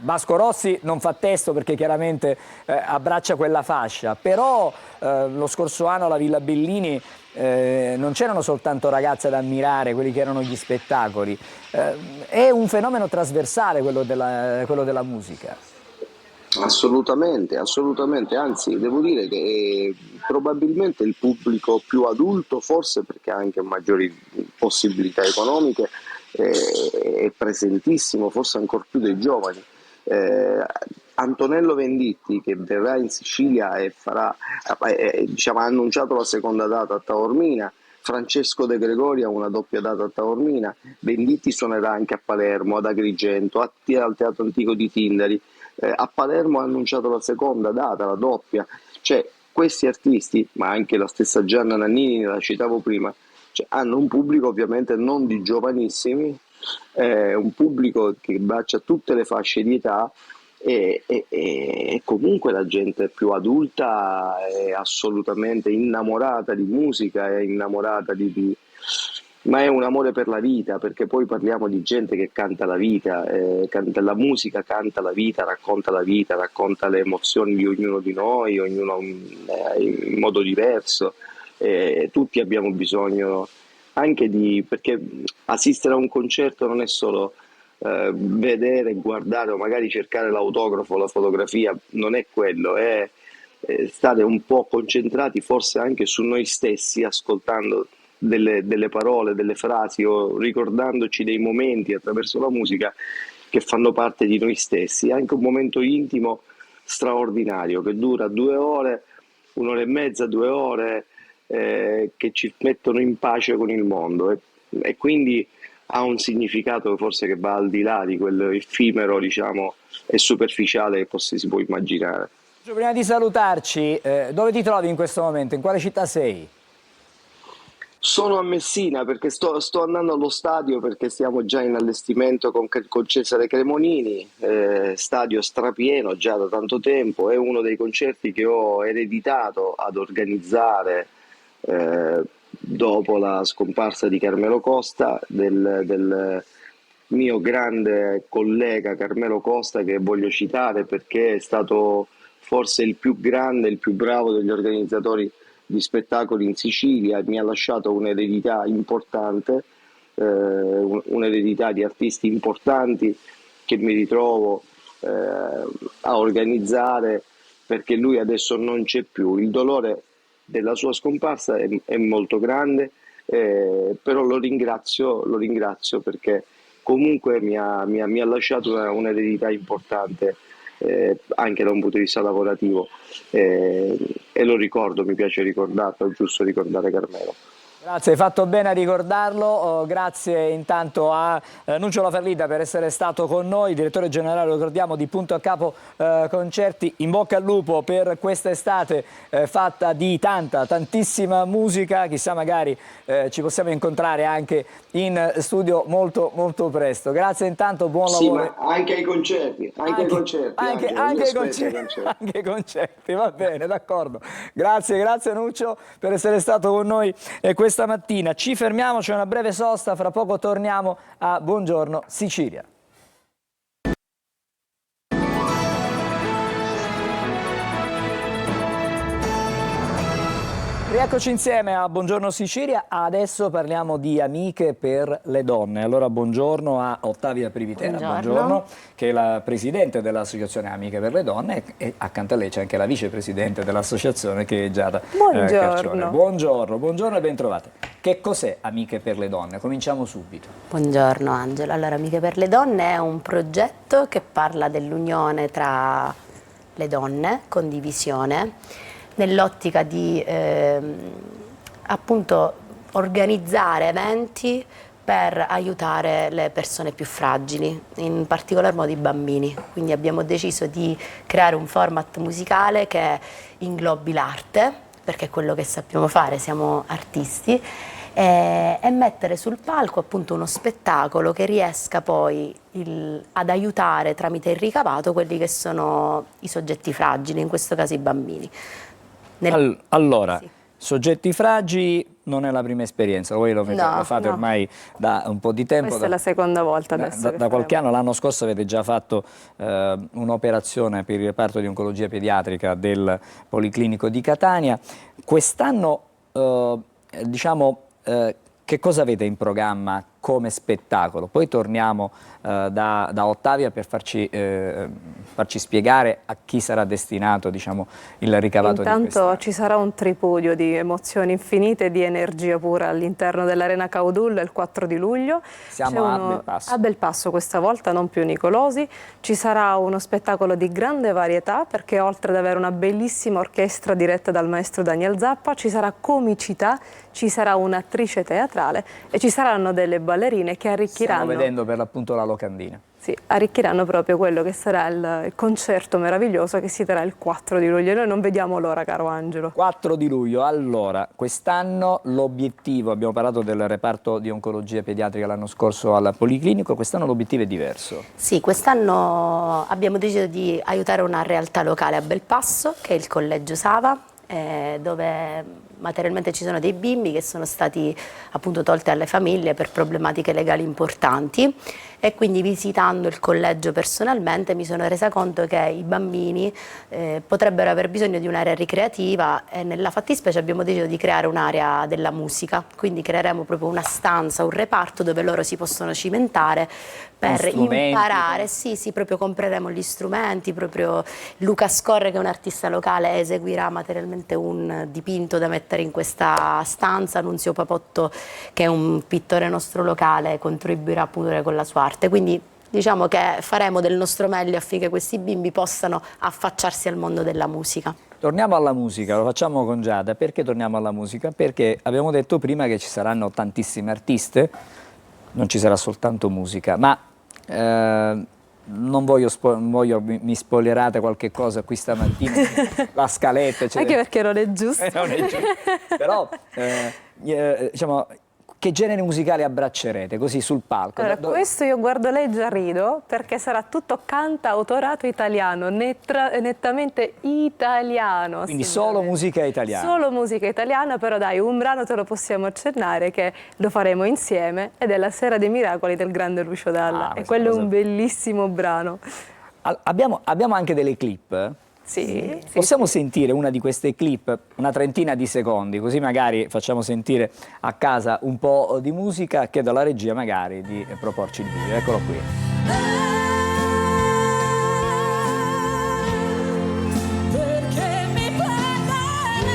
A: Vasco Rossi non fa testo perché chiaramente abbraccia quella fascia, però lo scorso anno alla Villa Bellini non c'erano soltanto ragazze da ammirare, quelli che erano gli spettacoli. È un fenomeno trasversale quello della musica.
R: Assolutamente, anzi devo dire che probabilmente il pubblico più adulto, forse perché ha anche maggiori possibilità economiche, è presentissimo, forse ancor più dei giovani. Antonello Venditti, che verrà in Sicilia e ha annunciato la seconda data a Taormina. Francesco De Gregorio ha una doppia data a Taormina. Venditti suonerà anche a Palermo, ad Agrigento, al Teatro Antico di Tindari. A Palermo ha annunciato la seconda data, la doppia. Cioè, questi artisti, ma anche la stessa Gianna Nannini, la citavo prima, hanno un pubblico ovviamente non di giovanissimi, un pubblico che bacia tutte le fasce di età, e comunque la gente più adulta è assolutamente innamorata di musica, è innamorata ma è un amore per la vita, perché poi parliamo di gente che canta la vita, la musica canta la vita, racconta le emozioni di ognuno di noi, ognuno in modo diverso. Tutti abbiamo bisogno anche perché assistere a un concerto non è solo vedere, guardare o magari cercare l'autografo, la fotografia, non è quello, è stare un po' concentrati forse anche su noi stessi, ascoltando delle parole, delle frasi o ricordandoci dei momenti attraverso la musica che fanno parte di noi stessi. È anche un momento intimo straordinario che dura 2 ore, 1 ora e mezza, 2 ore, che ci mettono in pace con il mondo, e quindi ha un significato forse che va al di là di quello effimero e superficiale che si può immaginare.
A: Prima di salutarci, dove ti trovi in questo momento? In quale città sei?
R: Sono a Messina perché sto andando allo stadio, perché stiamo già in allestimento con Cesare Cremonini, stadio strapieno già da tanto tempo. È uno dei concerti che ho ereditato ad organizzare dopo la scomparsa di Carmelo Costa, del mio grande collega Carmelo Costa, che voglio citare perché è stato forse il più grande, il più bravo degli organizzatori di spettacoli in Sicilia, mi ha lasciato un'eredità importante, un'eredità di artisti importanti che mi ritrovo a organizzare, perché lui adesso non c'è più. Il dolore della sua scomparsa è molto grande, però lo ringrazio perché comunque mi ha lasciato un'eredità importante, anche da un punto di vista lavorativo, e lo ricordo, mi piace ricordarlo, è giusto ricordare Carmelo.
A: Grazie, hai fatto bene a ricordarlo. Grazie intanto a Nuccio Laferlita per essere stato con noi, direttore generale, lo ricordiamo, di Punto a Capo Concerti. In bocca al lupo per quest'estate fatta di tantissima musica. Chissà, magari ci possiamo incontrare anche in studio molto presto. Grazie intanto, buon lavoro.
R: Sì, ma anche ai concerti, anche ai
A: concerti, va bene, d'accordo. Grazie Nuccio per essere stato con noi questa mattina. Ci fermiamo, c'è una breve sosta, fra poco torniamo a Buongiorno Sicilia. Rieccoci insieme a Buongiorno Sicilia, adesso parliamo di Amiche per le Donne. Allora buongiorno a Ottavia Privitera, buongiorno, che è la presidente dell'associazione Amiche per le Donne, e accanto a lei c'è anche la vicepresidente dell'associazione, che è Giada Carcione. Buongiorno e bentrovate. Che cos'è Amiche per le Donne? Cominciamo subito.
S: Buongiorno Angelo. Allora, Amiche per le Donne è un progetto che parla dell'unione tra le donne, condivisione, nell'ottica di appunto organizzare eventi per aiutare le persone più fragili, in particolar modo i bambini. Quindi abbiamo deciso di creare un format musicale che inglobi l'arte, perché è quello che sappiamo fare, siamo artisti, e mettere sul palco appunto uno spettacolo che riesca poi ad aiutare tramite il ricavato quelli che sono i soggetti fragili, in questo caso i bambini.
A: Allora, soggetti fragili non è la prima esperienza, voi lo fate ormai da un po' di tempo.
T: Questa è la seconda volta adesso.
A: Da qualche anno, l'anno scorso avete già fatto un'operazione per il reparto di oncologia pediatrica del Policlinico di Catania. Quest'anno, che cosa avete in programma come spettacolo? Poi torniamo da Ottavia per farci spiegare a chi sarà destinato, il ricavato di quest'anno.
T: Intanto ci sarà un tripudio di emozioni infinite e di energia pura all'interno dell'Arena Caudulla il 4 di luglio.
A: Siamo a Belpasso.
T: A Belpasso questa volta, non più Nicolosi. Ci sarà uno spettacolo di grande varietà, perché oltre ad avere una bellissima orchestra diretta dal maestro Daniel Zappa, ci sarà comicità, ci sarà un'attrice teatrale e ci saranno delle ballerine che arricchiranno.
A: Stiamo vedendo per l'appunto la locandina.
T: Sì, arricchiranno proprio quello che sarà il concerto meraviglioso che si terrà il 4 di luglio. Noi non vediamo l'ora, caro Angelo.
A: 4 di luglio, allora, quest'anno l'obiettivo, abbiamo parlato del reparto di oncologia pediatrica l'anno scorso al Policlinico, quest'anno l'obiettivo è diverso.
S: Sì, quest'anno abbiamo deciso di aiutare una realtà locale a Belpasso, che è il Collegio Sava, dove materialmente ci sono dei bimbi che sono stati appunto tolti alle famiglie per problematiche legali importanti, e quindi visitando il collegio personalmente mi sono resa conto che i bambini potrebbero aver bisogno di un'area ricreativa, e nella fattispecie abbiamo deciso di creare un'area della musica, quindi creeremo proprio una stanza, un reparto dove loro si possono cimentare per imparare. Sì, proprio compreremo gli strumenti, proprio Luca Scorre, che è un artista locale, eseguirà materialmente un dipinto da mettere in questa stanza, Nunzio Papotto, che è un pittore nostro locale, contribuirà pure con la sua arte, quindi diciamo che faremo del nostro meglio affinché questi bimbi possano affacciarsi al mondo della musica.
A: Torniamo alla musica, lo facciamo con Giada. Perché torniamo alla musica? Perché abbiamo detto prima che ci saranno tantissime artiste, non ci sarà soltanto musica, ma non voglio mi spoilerate qualche cosa qui stamattina, la scaletta, eccetera.
T: Anche perché non è giusto.
A: Non è giusto. Però, che genere musicale abbraccerete così sul palco?
T: Allora, questo io guardo lei già rido, perché sarà tutto cantautorato italiano, nettamente italiano.
A: Quindi solo musica italiana?
T: Solo musica italiana, però dai, un brano te lo possiamo accennare che lo faremo insieme, ed è La Sera dei Miracoli del grande Lucio Dalla, e quello è un bellissimo brano.
A: Abbiamo anche delle clip?
T: Sì.
A: Possiamo sentire una di queste clip, una trentina di secondi, così magari facciamo sentire a casa un po' di musica. Chiedo alla regia magari di proporci il video. Eccolo qui.
U: Perché mi perdere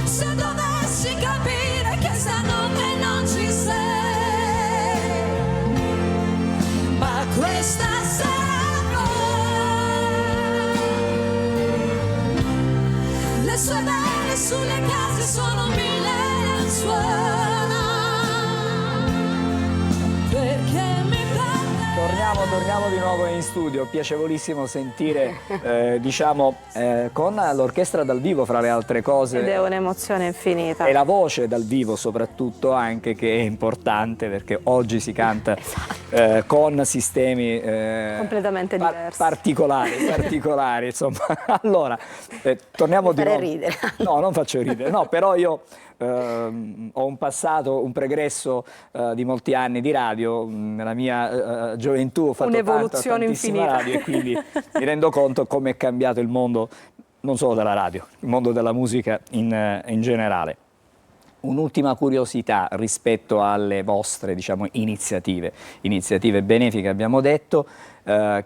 U: se dovessi capire che stanotte non ci sei, ma questa sera le sue vele sulle case sono 1000 lenzuola, perché mi
A: Torniamo di nuovo in studio, piacevolissimo sentire con l'orchestra dal vivo fra le altre cose.
T: Ed è un'emozione infinita.
A: E la voce dal vivo soprattutto anche, che è importante perché oggi si canta con sistemi
T: completamente diversi.
A: particolari insomma. Allora, torniamo di nuovo.
S: ridere.
A: No, non faccio ridere, no, però io ho un passato, un pregresso di molti anni di radio. Nella mia gioventù ho fatto
T: un'evoluzione
A: tantissima
T: infinita.
A: radio, e quindi mi rendo conto come è cambiato il mondo, non solo della radio, il mondo della musica in generale. Un'ultima curiosità rispetto alle vostre, diciamo, iniziative benefiche, abbiamo detto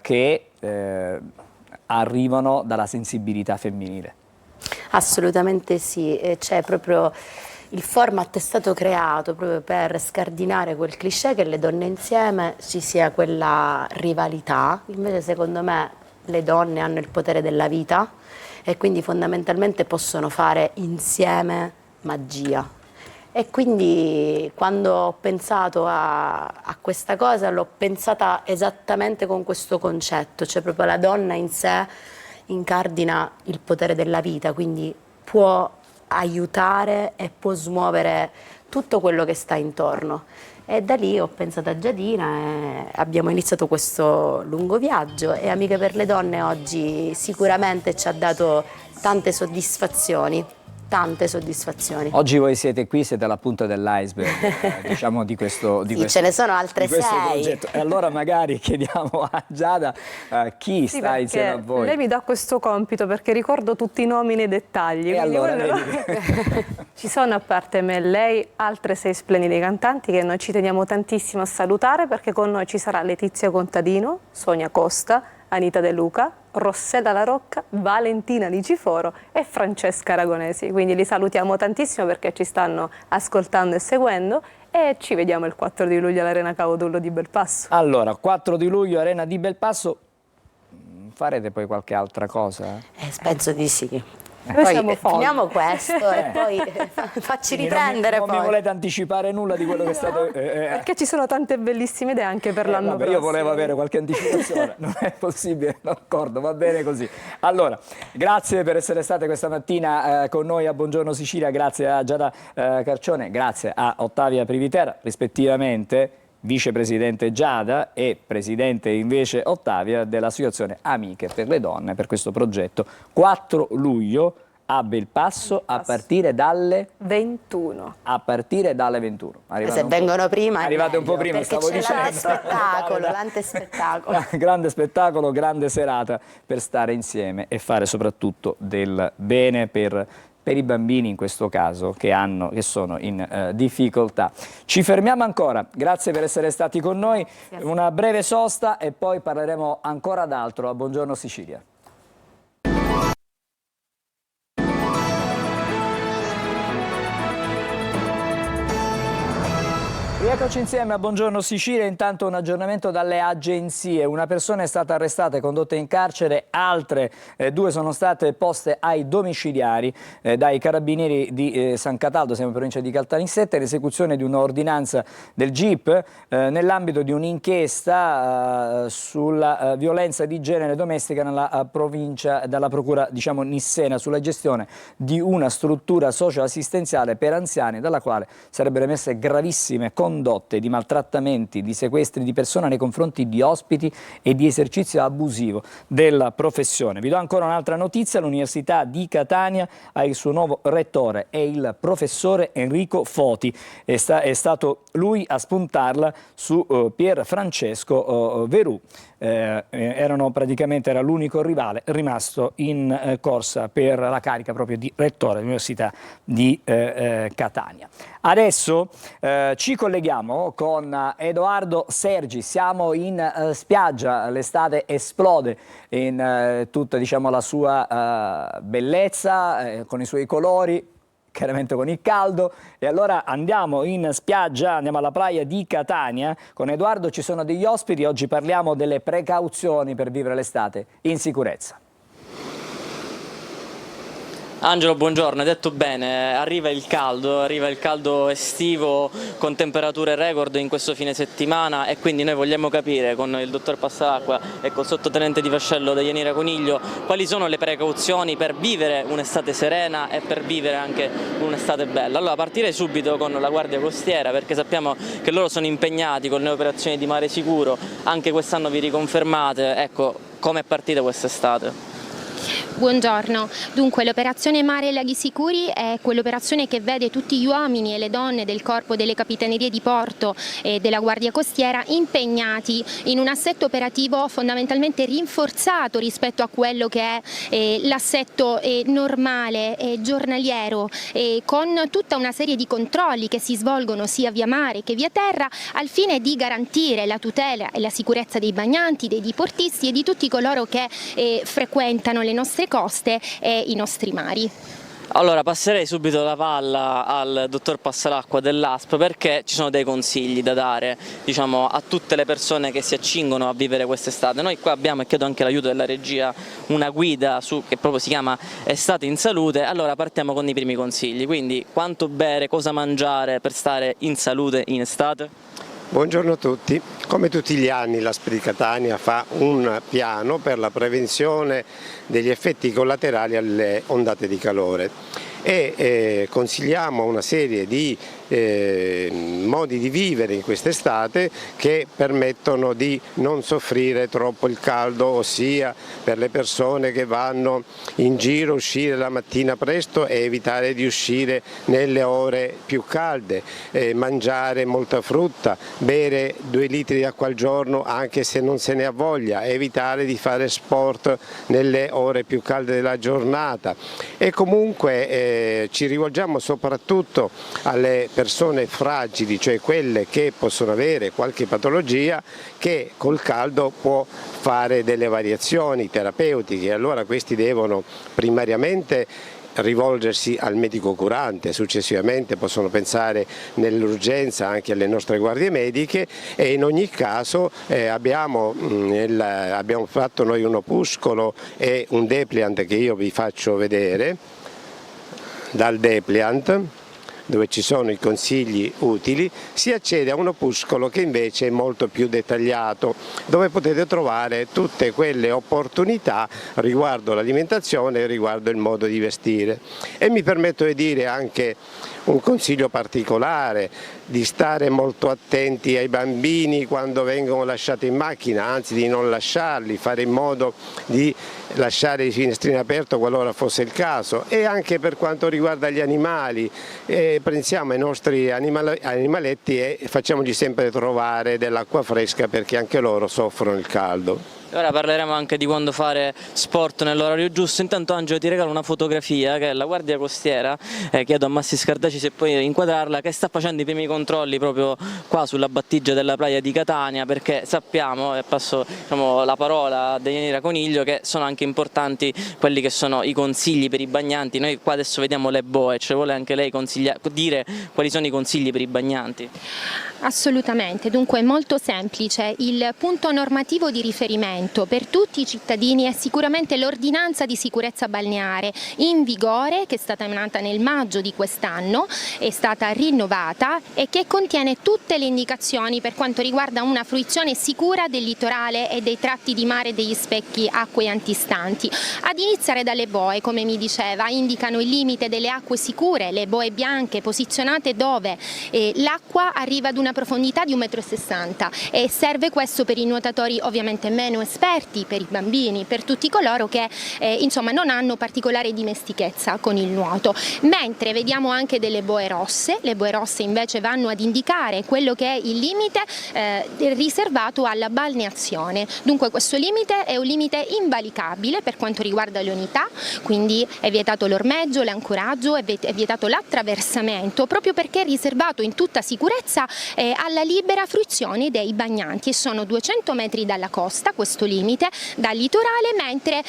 A: che arrivano dalla sensibilità femminile.
S: Assolutamente sì, c'è proprio il format è stato creato proprio per scardinare quel cliché che le donne insieme ci sia quella rivalità. Invece secondo me le donne hanno il potere della vita e quindi fondamentalmente possono fare insieme magia. E quindi quando ho pensato a questa cosa l'ho pensata esattamente con questo concetto, cioè proprio la donna in sé incardina il potere della vita, quindi può aiutare e può smuovere tutto quello che sta intorno. E da lì ho pensato a Giadina e abbiamo iniziato questo lungo viaggio, e Amiche per le Donne oggi sicuramente ci ha dato tante soddisfazioni.
A: Oggi voi siete qui, siete alla punta dell'iceberg, diciamo, di questo
S: ce ne sono altre 6.
A: Progetto. E allora magari chiediamo a Giada chi sta insieme a voi.
T: Lei mi dà questo compito perché ricordo tutti i nomi nei dettagli.
A: E allora,
T: ci sono, a parte me e lei, altre 6 splendide cantanti che noi ci teniamo tantissimo a salutare, perché con noi ci sarà Letizia Contadino, Sonia Costa, Anita De Luca, Rossella La Rocca, Valentina Niciforo e Francesca Aragonesi. Quindi li salutiamo tantissimo perché ci stanno ascoltando e seguendo, e ci vediamo il 4 di luglio all'Arena Cavodullo di Belpasso.
A: Allora, 4 di luglio Arena di Belpasso, farete poi qualche altra cosa?
S: Penso di sì.
T: Poi
S: finiamo questo e poi facci riprendere.
A: Non mi volete anticipare nulla di quello che state...
T: Perché ci sono tante bellissime idee anche per l'anno prossimo.
A: Io volevo avere qualche anticipazione, non è possibile, d'accordo, va bene così. Allora, grazie per essere state questa mattina con noi a Buongiorno Sicilia, grazie a Giada Carcione, grazie a Ottavia Privitera, rispettivamente vicepresidente Giada e presidente invece Ottavia dell'associazione Amiche per le Donne, per questo progetto 4 luglio a Belpasso a partire dalle
T: 21.
A: A partire dalle 21.
S: Se vengono prima
A: arrivate un po' prima, stavo dicendo.
S: L'antespettacolo.
A: Grande spettacolo, grande serata per stare insieme e fare soprattutto del bene per i bambini, in questo caso, che sono in difficoltà. Ci fermiamo ancora, grazie per essere stati con noi, una breve sosta e poi parleremo ancora d'altro a Buongiorno Sicilia. Eccoci insieme a Buongiorno Sicilia. Intanto un aggiornamento dalle agenzie. Una persona è stata arrestata e condotta in carcere, altre due sono state poste ai domiciliari dai carabinieri di San Cataldo, siamo in provincia di Caltanissetta, l'esecuzione di un'ordinanza del GIP nell'ambito di un'inchiesta sulla violenza di genere domestica nella provincia, dalla procura nissena, sulla gestione di una struttura socio-assistenziale per anziani dalla quale sarebbero emesse gravissime condotte di maltrattamenti, di sequestri di persona nei confronti di ospiti e di esercizio abusivo della professione. Vi do ancora un'altra notizia: l'Università di Catania ha il suo nuovo rettore, è il professore Enrico Foti, è stato lui a spuntarla su Pier Francesco Verù. Era l'unico rivale rimasto in corsa per la carica proprio di rettore dell'Università di Catania. Adesso ci colleghiamo con Edoardo Sergi, siamo in spiaggia, l'estate esplode in tutta la sua bellezza, con i suoi colori, chiaramente con il caldo, e allora andiamo in spiaggia, andiamo alla playa di Catania. Con Edoardo ci sono degli ospiti, oggi parliamo delle precauzioni per vivere l'estate in sicurezza.
C: Angelo, buongiorno, hai detto bene, arriva il caldo estivo con temperature record in questo fine settimana, e quindi noi vogliamo capire con il dottor Passalacqua e col sottotenente di vascello Deianira Coniglio quali sono le precauzioni per vivere un'estate serena e per vivere anche un'estate bella. Allora, partirei subito con la Guardia Costiera, perché sappiamo che loro sono impegnati con le operazioni di Mare Sicuro, anche quest'anno vi riconfermate, ecco, come è partita quest'estate?
V: Buongiorno, dunque l'operazione Mare Laghi Sicuri è quell'operazione che vede tutti gli uomini e le donne del corpo delle capitanerie di porto e della Guardia Costiera impegnati in un assetto operativo fondamentalmente rinforzato rispetto a quello che è l'assetto normale e giornaliero, con tutta una serie di controlli che si svolgono sia via mare che via terra, al fine di garantire la tutela e la sicurezza dei bagnanti, dei diportisti e di tutti coloro che frequentano le nostre coste e i nostri mari.
C: Allora, passerei subito la palla al dottor Passalacqua dell'ASP, perché ci sono dei consigli da dare, a tutte le persone che si accingono a vivere quest'estate. Noi qua abbiamo, e chiedo anche l'aiuto della regia, una guida che proprio si chiama Estate in Salute. Allora, partiamo con i primi consigli, quindi quanto bere, cosa mangiare per stare in salute in estate?
W: Buongiorno a tutti. Come tutti gli anni l'ASP di Catania fa un piano per la prevenzione degli effetti collaterali alle ondate di calore e consigliamo una serie di modi di vivere in quest'estate che permettono di non soffrire troppo il caldo, ossia per le persone che vanno in giro uscire la mattina presto e evitare di uscire nelle ore più calde, mangiare molta frutta, bere 2 litri di acqua al giorno anche se non se ne ha voglia, evitare di fare sport nelle ore più calde della giornata, e comunque ci rivolgiamo soprattutto alle persone fragili, cioè quelle che possono avere qualche patologia che col caldo può fare delle variazioni terapeutiche. Allora questi devono primariamente rivolgersi al medico curante, successivamente possono pensare nell'urgenza anche alle nostre guardie mediche, e in ogni caso abbiamo fatto noi un opuscolo e un depliant che io vi faccio vedere. Dal depliant, dove ci sono i consigli utili, si accede a un opuscolo che invece è molto più dettagliato, dove potete trovare tutte quelle opportunità riguardo l'alimentazione e riguardo il modo di vestire. E mi permetto di dire anche un consiglio particolare: di stare molto attenti ai bambini quando vengono lasciati in macchina, anzi di non lasciarli, fare in modo di lasciare i finestrini aperti qualora fosse il caso. E anche per quanto riguarda gli animali, pensiamo ai nostri animaletti e facciamoci sempre trovare dell'acqua fresca, perché anche loro soffrono il caldo.
C: Ora parleremo anche di quando fare sport nell'orario giusto. Intanto Angelo ti regalo una fotografia che è la Guardia Costiera, chiedo a Massi Scardaci se puoi inquadrarla, che sta facendo i primi controlli proprio qua sulla battigia della playa di Catania, perché sappiamo, e passo la parola a Deianira Coniglio, che sono anche importanti quelli che sono i consigli per i bagnanti. Noi qua adesso vediamo le boe, vuole anche lei dire quali sono i consigli per i bagnanti?
V: Assolutamente, dunque è molto semplice. Il punto normativo di riferimento per tutti i cittadini è sicuramente l'ordinanza di sicurezza balneare in vigore, che è stata emanata nel maggio di quest'anno, è stata rinnovata e che contiene tutte le indicazioni per quanto riguarda una fruizione sicura del litorale e dei tratti di mare degli specchi acquei antistanti. Ad iniziare dalle boe, come mi diceva, indicano il limite delle acque sicure, le boe bianche posizionate dove l'acqua arriva ad una profondità di 1,60 m e serve questo per i nuotatori ovviamente meno esperti, per i bambini, per tutti coloro che insomma non hanno particolare dimestichezza con il nuoto. Mentre vediamo anche delle boe rosse, le boe rosse invece vanno ad indicare quello che è il limite riservato alla balneazione. Dunque questo limite è un limite invalicabile per quanto riguarda le unità, quindi è vietato l'ormeggio, l'ancoraggio, è vietato l'attraversamento, proprio perché è riservato in tutta sicurezza alla libera fruizione dei bagnanti, e sono 200 metri dalla costa questo limite, dal litorale, mentre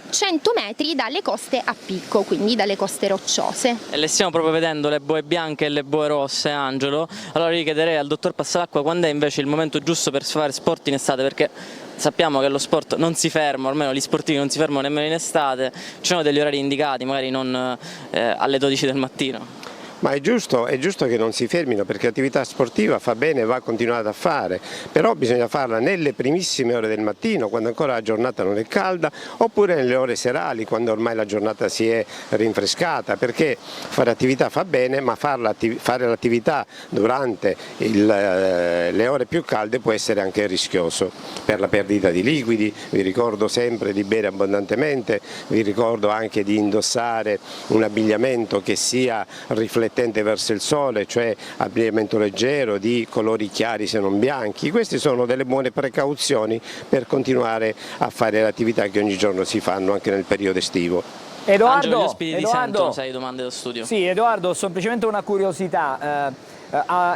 V: 100 metri dalle coste a picco, quindi dalle coste rocciose.
C: E le stiamo proprio vedendo le boe bianche e le boe rosse, Angelo. Allora io chiederei al dottor Passalacqua quando è invece il momento giusto per fare sport in estate, perché sappiamo che lo sport non si ferma, almeno gli sportivi non si fermano nemmeno in estate, ci sono degli orari indicati, magari non alle 12 del mattino.
W: Ma è giusto che non si fermino, perché l'attività sportiva fa bene, va continuata a fare, però bisogna farla nelle primissime ore del mattino, quando ancora la giornata non è calda, oppure nelle ore serali, quando ormai la giornata si è rinfrescata, perché fare attività fa bene, ma fare l'attività durante le ore più calde può essere anche rischioso per la perdita di liquidi. Vi ricordo sempre di bere abbondantemente, vi ricordo anche di indossare un abbigliamento che sia riflettente verso il sole, cioè abbigliamento leggero di colori chiari se non bianchi. Queste sono delle buone precauzioni per continuare a fare le attività che ogni giorno si fanno anche nel periodo estivo.
C: Angelo, gli ospiti ti sentono, se hai domande da studio.
A: Sì, Edoardo, semplicemente una curiosità.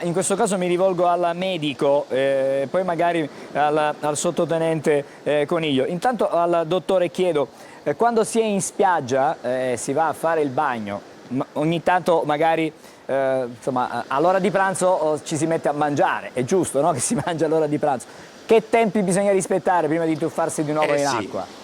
A: In questo caso mi rivolgo al medico, poi magari al sottotenente Coniglio. Intanto al dottore chiedo, quando si è in spiaggia si va a fare il bagno, ogni tanto magari insomma, all'ora di pranzo ci si mette a mangiare, è giusto, no? Che si mangia all'ora di pranzo. Che tempi bisogna rispettare prima di tuffarsi di nuovo in acqua?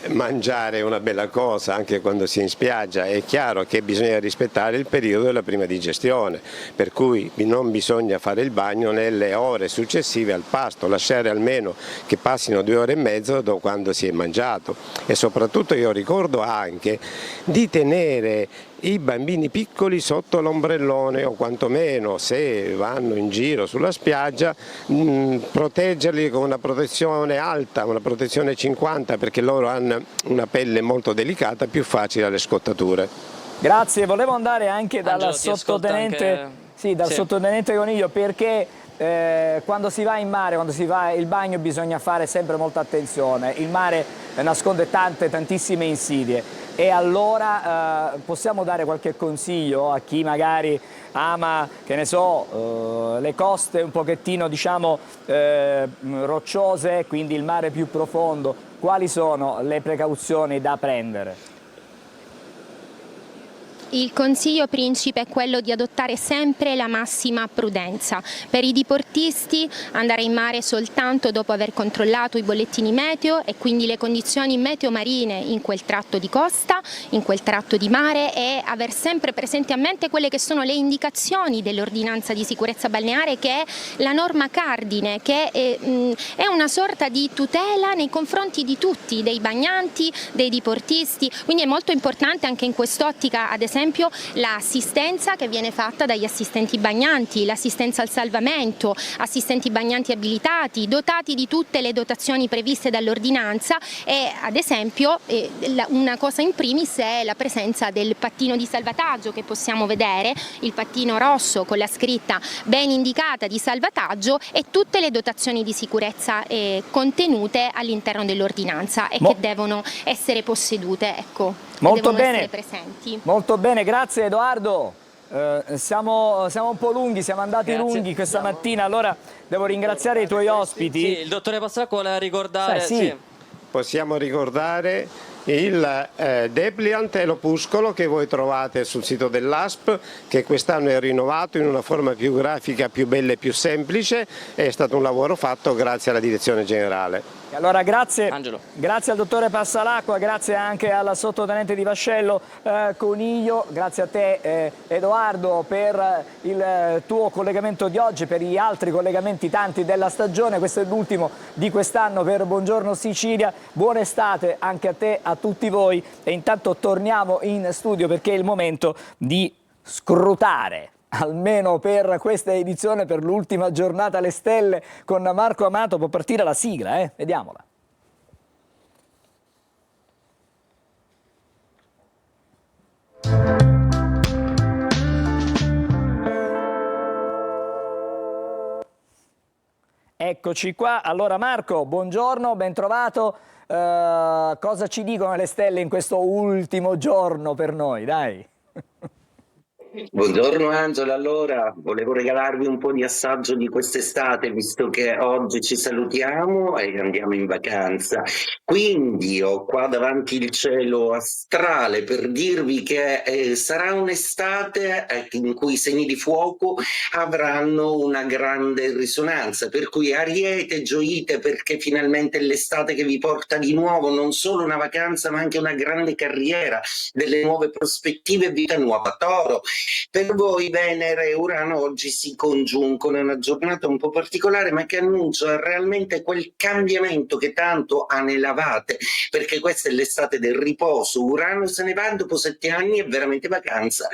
W: Mangiare è una bella cosa anche quando si è in spiaggia, è chiaro che bisogna rispettare il periodo della prima digestione, per cui non bisogna fare il bagno nelle ore successive al pasto, lasciare almeno che passino 2 ore e mezzo da quando si è mangiato, e soprattutto io ricordo anche di tenere i bambini piccoli sotto l'ombrellone, o quantomeno se vanno in giro sulla spiaggia proteggerli con una protezione alta, una protezione 50, perché loro hanno una pelle molto delicata, più facile alle scottature.
A: Grazie, volevo andare anche dal
C: Angelo,
A: sottotenente, sottotenente Coniglio, perché quando si va in mare, quando si va il bagno, bisogna fare sempre molta attenzione. Il mare nasconde tantissime insidie, e allora possiamo dare qualche consiglio a chi magari ama, che ne so, le coste un pochettino, diciamo, rocciose, quindi il mare più profondo. Quali sono le precauzioni da prendere?
V: Il consiglio principe è quello di adottare sempre la massima prudenza. Per i diportisti andare in mare soltanto dopo aver controllato i bollettini meteo e quindi le condizioni meteo marine in quel tratto di costa, in quel tratto di mare, e aver sempre presente a mente quelle che sono le indicazioni dell'ordinanza di sicurezza balneare, che è la norma cardine, che è una sorta di tutela nei confronti di tutti, dei bagnanti, dei diportisti. Quindi è molto importante anche in quest'ottica, ad esempio, l'assistenza che viene fatta dagli assistenti bagnanti, l'assistenza al salvamento, assistenti bagnanti abilitati, dotati di tutte le dotazioni previste dall'ordinanza, e ad esempio una cosa in primis è la presenza del pattino di salvataggio che possiamo vedere, il pattino rosso con la scritta ben indicata di salvataggio, e tutte le dotazioni di sicurezza contenute all'interno dell'ordinanza e che devono essere possedute, ecco.
A: Molto bene,
V: presenti.
A: Molto bene, grazie Edoardo. Siamo un po' lunghi, siamo andati lunghi questa mattina, allora devo ringraziare i tuoi ospiti.
C: Sì, il dottore Passalacqua voleva ricordare.
W: Possiamo ricordare il Depliant e l'opuscolo che voi trovate sul sito dell'ASP, che quest'anno è rinnovato in una forma più grafica, più bella e più semplice. È stato un lavoro fatto grazie alla direzione generale.
A: E allora grazie al dottore Passalacqua, grazie anche al sottotenente di Vascello Coniglio, grazie a te Edoardo per il tuo collegamento di oggi, per gli altri collegamenti tanti della stagione. Questo è l'ultimo di quest'anno per Buongiorno Sicilia. Buona estate anche a te, a tutti voi, e intanto torniamo in studio perché è il momento di scrutare, almeno per questa edizione, per l'ultima giornata alle stelle con Marco Amato. Può partire la sigla, vediamola. Eccoci qua. Allora Marco, buongiorno, ben trovato. Cosa ci dicono le stelle in questo ultimo giorno per noi? Dai.
D: Buongiorno Angelo, allora volevo regalarvi un po' di assaggio di quest'estate, visto che oggi ci salutiamo e andiamo in vacanza. Quindi ho qua davanti il cielo astrale per dirvi che sarà un'estate in cui i segni di fuoco avranno una grande risonanza, per cui Ariete, gioite perché finalmente è l'estate che vi porta di nuovo non solo una vacanza ma anche una grande carriera, delle nuove prospettive e vita nuova. Toro, per voi Venere e Urano oggi si congiungono, è una giornata un po' particolare ma che annuncia realmente quel cambiamento che tanto anelavate, perché questa è l'estate del riposo. Urano se ne va dopo 7 anni, è veramente vacanza.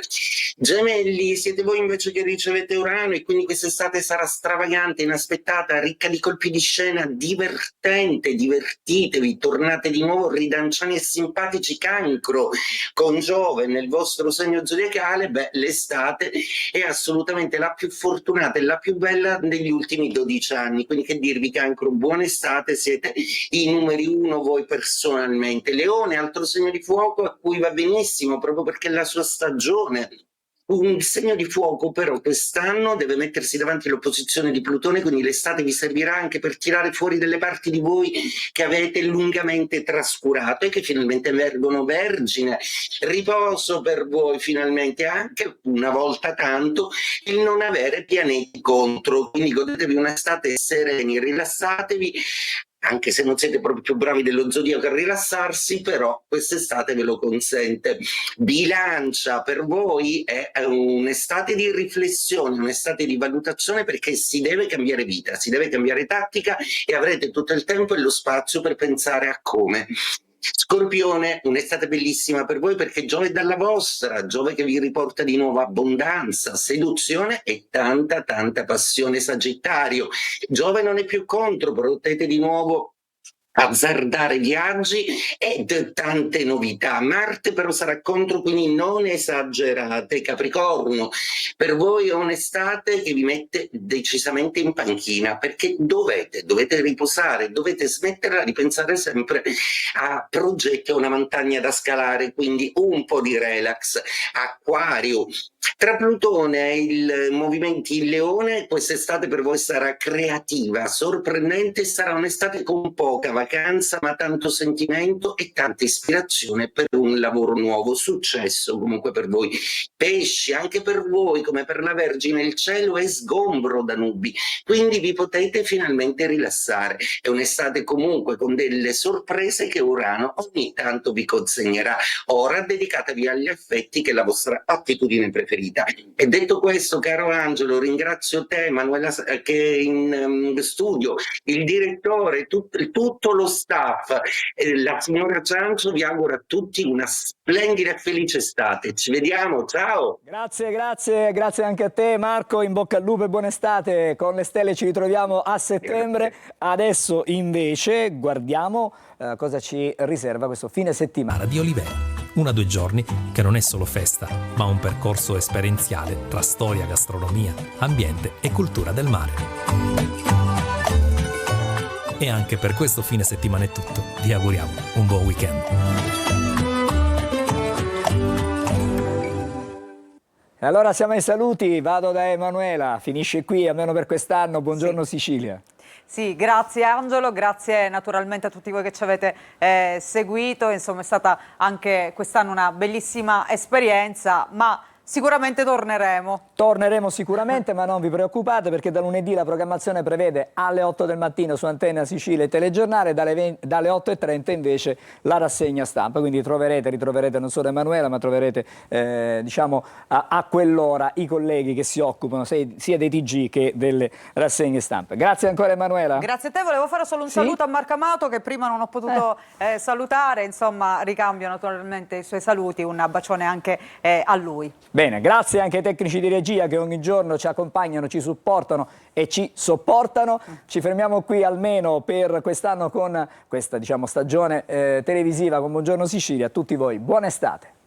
D: Gemelli, siete voi invece che ricevete Urano e quindi quest'estate sarà stravagante, inaspettata, ricca di colpi di scena, divertente, divertitevi, tornate di nuovo ridanciani e simpatici. Cancro, con Giove nel vostro segno zodiacale, l'estate è assolutamente la più fortunata e la più bella degli ultimi 12 anni, quindi che dirvi Cancro, buona estate, siete i numeri 1 voi personalmente. Leone, altro segno di fuoco a cui va benissimo proprio perché è la sua stagione. Un segno di fuoco però quest'anno deve mettersi davanti all'opposizione di Plutone, quindi l'estate vi servirà anche per tirare fuori delle parti di voi che avete lungamente trascurato e che finalmente emergono. Vergine, riposo per voi finalmente, anche una volta tanto il non avere pianeti contro, quindi godetevi un'estate sereni, rilassatevi. Anche se non siete proprio più bravi dello zodiaco a rilassarsi, però quest'estate ve lo consente. Bilancia, per voi è un'estate di riflessione, un'estate di valutazione, perché si deve cambiare vita, si deve cambiare tattica e avrete tutto il tempo e lo spazio per pensare a come. Scorpione, un'estate bellissima per voi perché Giove è dalla vostra, Giove che vi riporta di nuovo abbondanza, seduzione e tanta passione. Sagittario, Giove non è più contro, potete di nuovo azzardare viaggi ed tante novità. Marte però sarà contro, quindi non esagerate. Capricorno, per voi è un'estate che vi mette decisamente in panchina perché dovete riposare, dovete smetterla di pensare sempre a progetti, a una montagna da scalare, quindi un po' di relax. Acquario, tra Plutone e il movimento in Leone, quest'estate per voi sarà creativa, sorprendente, sarà un'estate con poca vacanza ma tanto sentimento e tanta ispirazione per un lavoro nuovo. Successo comunque per voi. Pesci, anche per voi come per la Vergine il cielo è sgombro da nubi, quindi vi potete finalmente rilassare. È un'estate comunque con delle sorprese che Urano ogni tanto vi consegnerà. Ora dedicatevi agli affetti, che è la vostra attitudine preferita. E detto questo, caro Angelo, ringrazio te, Emanuela, che è in studio, il direttore, tutto lo staff, la signora Ciancio, vi auguro a tutti una splendida e felice estate. Ci vediamo, ciao!
A: Grazie anche a te Marco, in bocca al lupo e buona estate. Con le stelle ci ritroviamo a settembre. Adesso invece guardiamo cosa ci riserva questo fine settimana.
E: Di Olivera. 1-2 giorni che non è solo festa, ma un percorso esperienziale tra storia, gastronomia, ambiente e cultura del mare. E anche per questo fine settimana è tutto. Vi auguriamo un buon weekend.
A: E allora siamo ai saluti, vado da Emanuela, finisce qui almeno per quest'anno. Buongiorno Sicilia.
B: Sì, grazie Angelo, grazie naturalmente a tutti voi che ci avete seguito, insomma è stata anche quest'anno una bellissima esperienza, ma sicuramente torneremo.
A: Torneremo sicuramente, ma non vi preoccupate perché da lunedì la programmazione prevede alle 8 del mattino su Antenna Sicilia il telegiornale, dalle 8:30 invece la rassegna stampa, quindi ritroverete non solo Emanuela, ma troverete diciamo a quell'ora i colleghi che si occupano sia dei TG che delle rassegne stampa. Grazie ancora Emanuela.
B: Grazie a te, volevo fare solo un saluto a Marco Amato che prima non ho potuto salutare, insomma ricambio naturalmente i suoi saluti, un bacione anche a lui.
A: Bene, grazie anche ai tecnici di regia che ogni giorno ci accompagnano, ci supportano e ci sopportano. Ci fermiamo qui almeno per quest'anno con questa stagione televisiva con Buongiorno Sicilia. A tutti voi buona estate.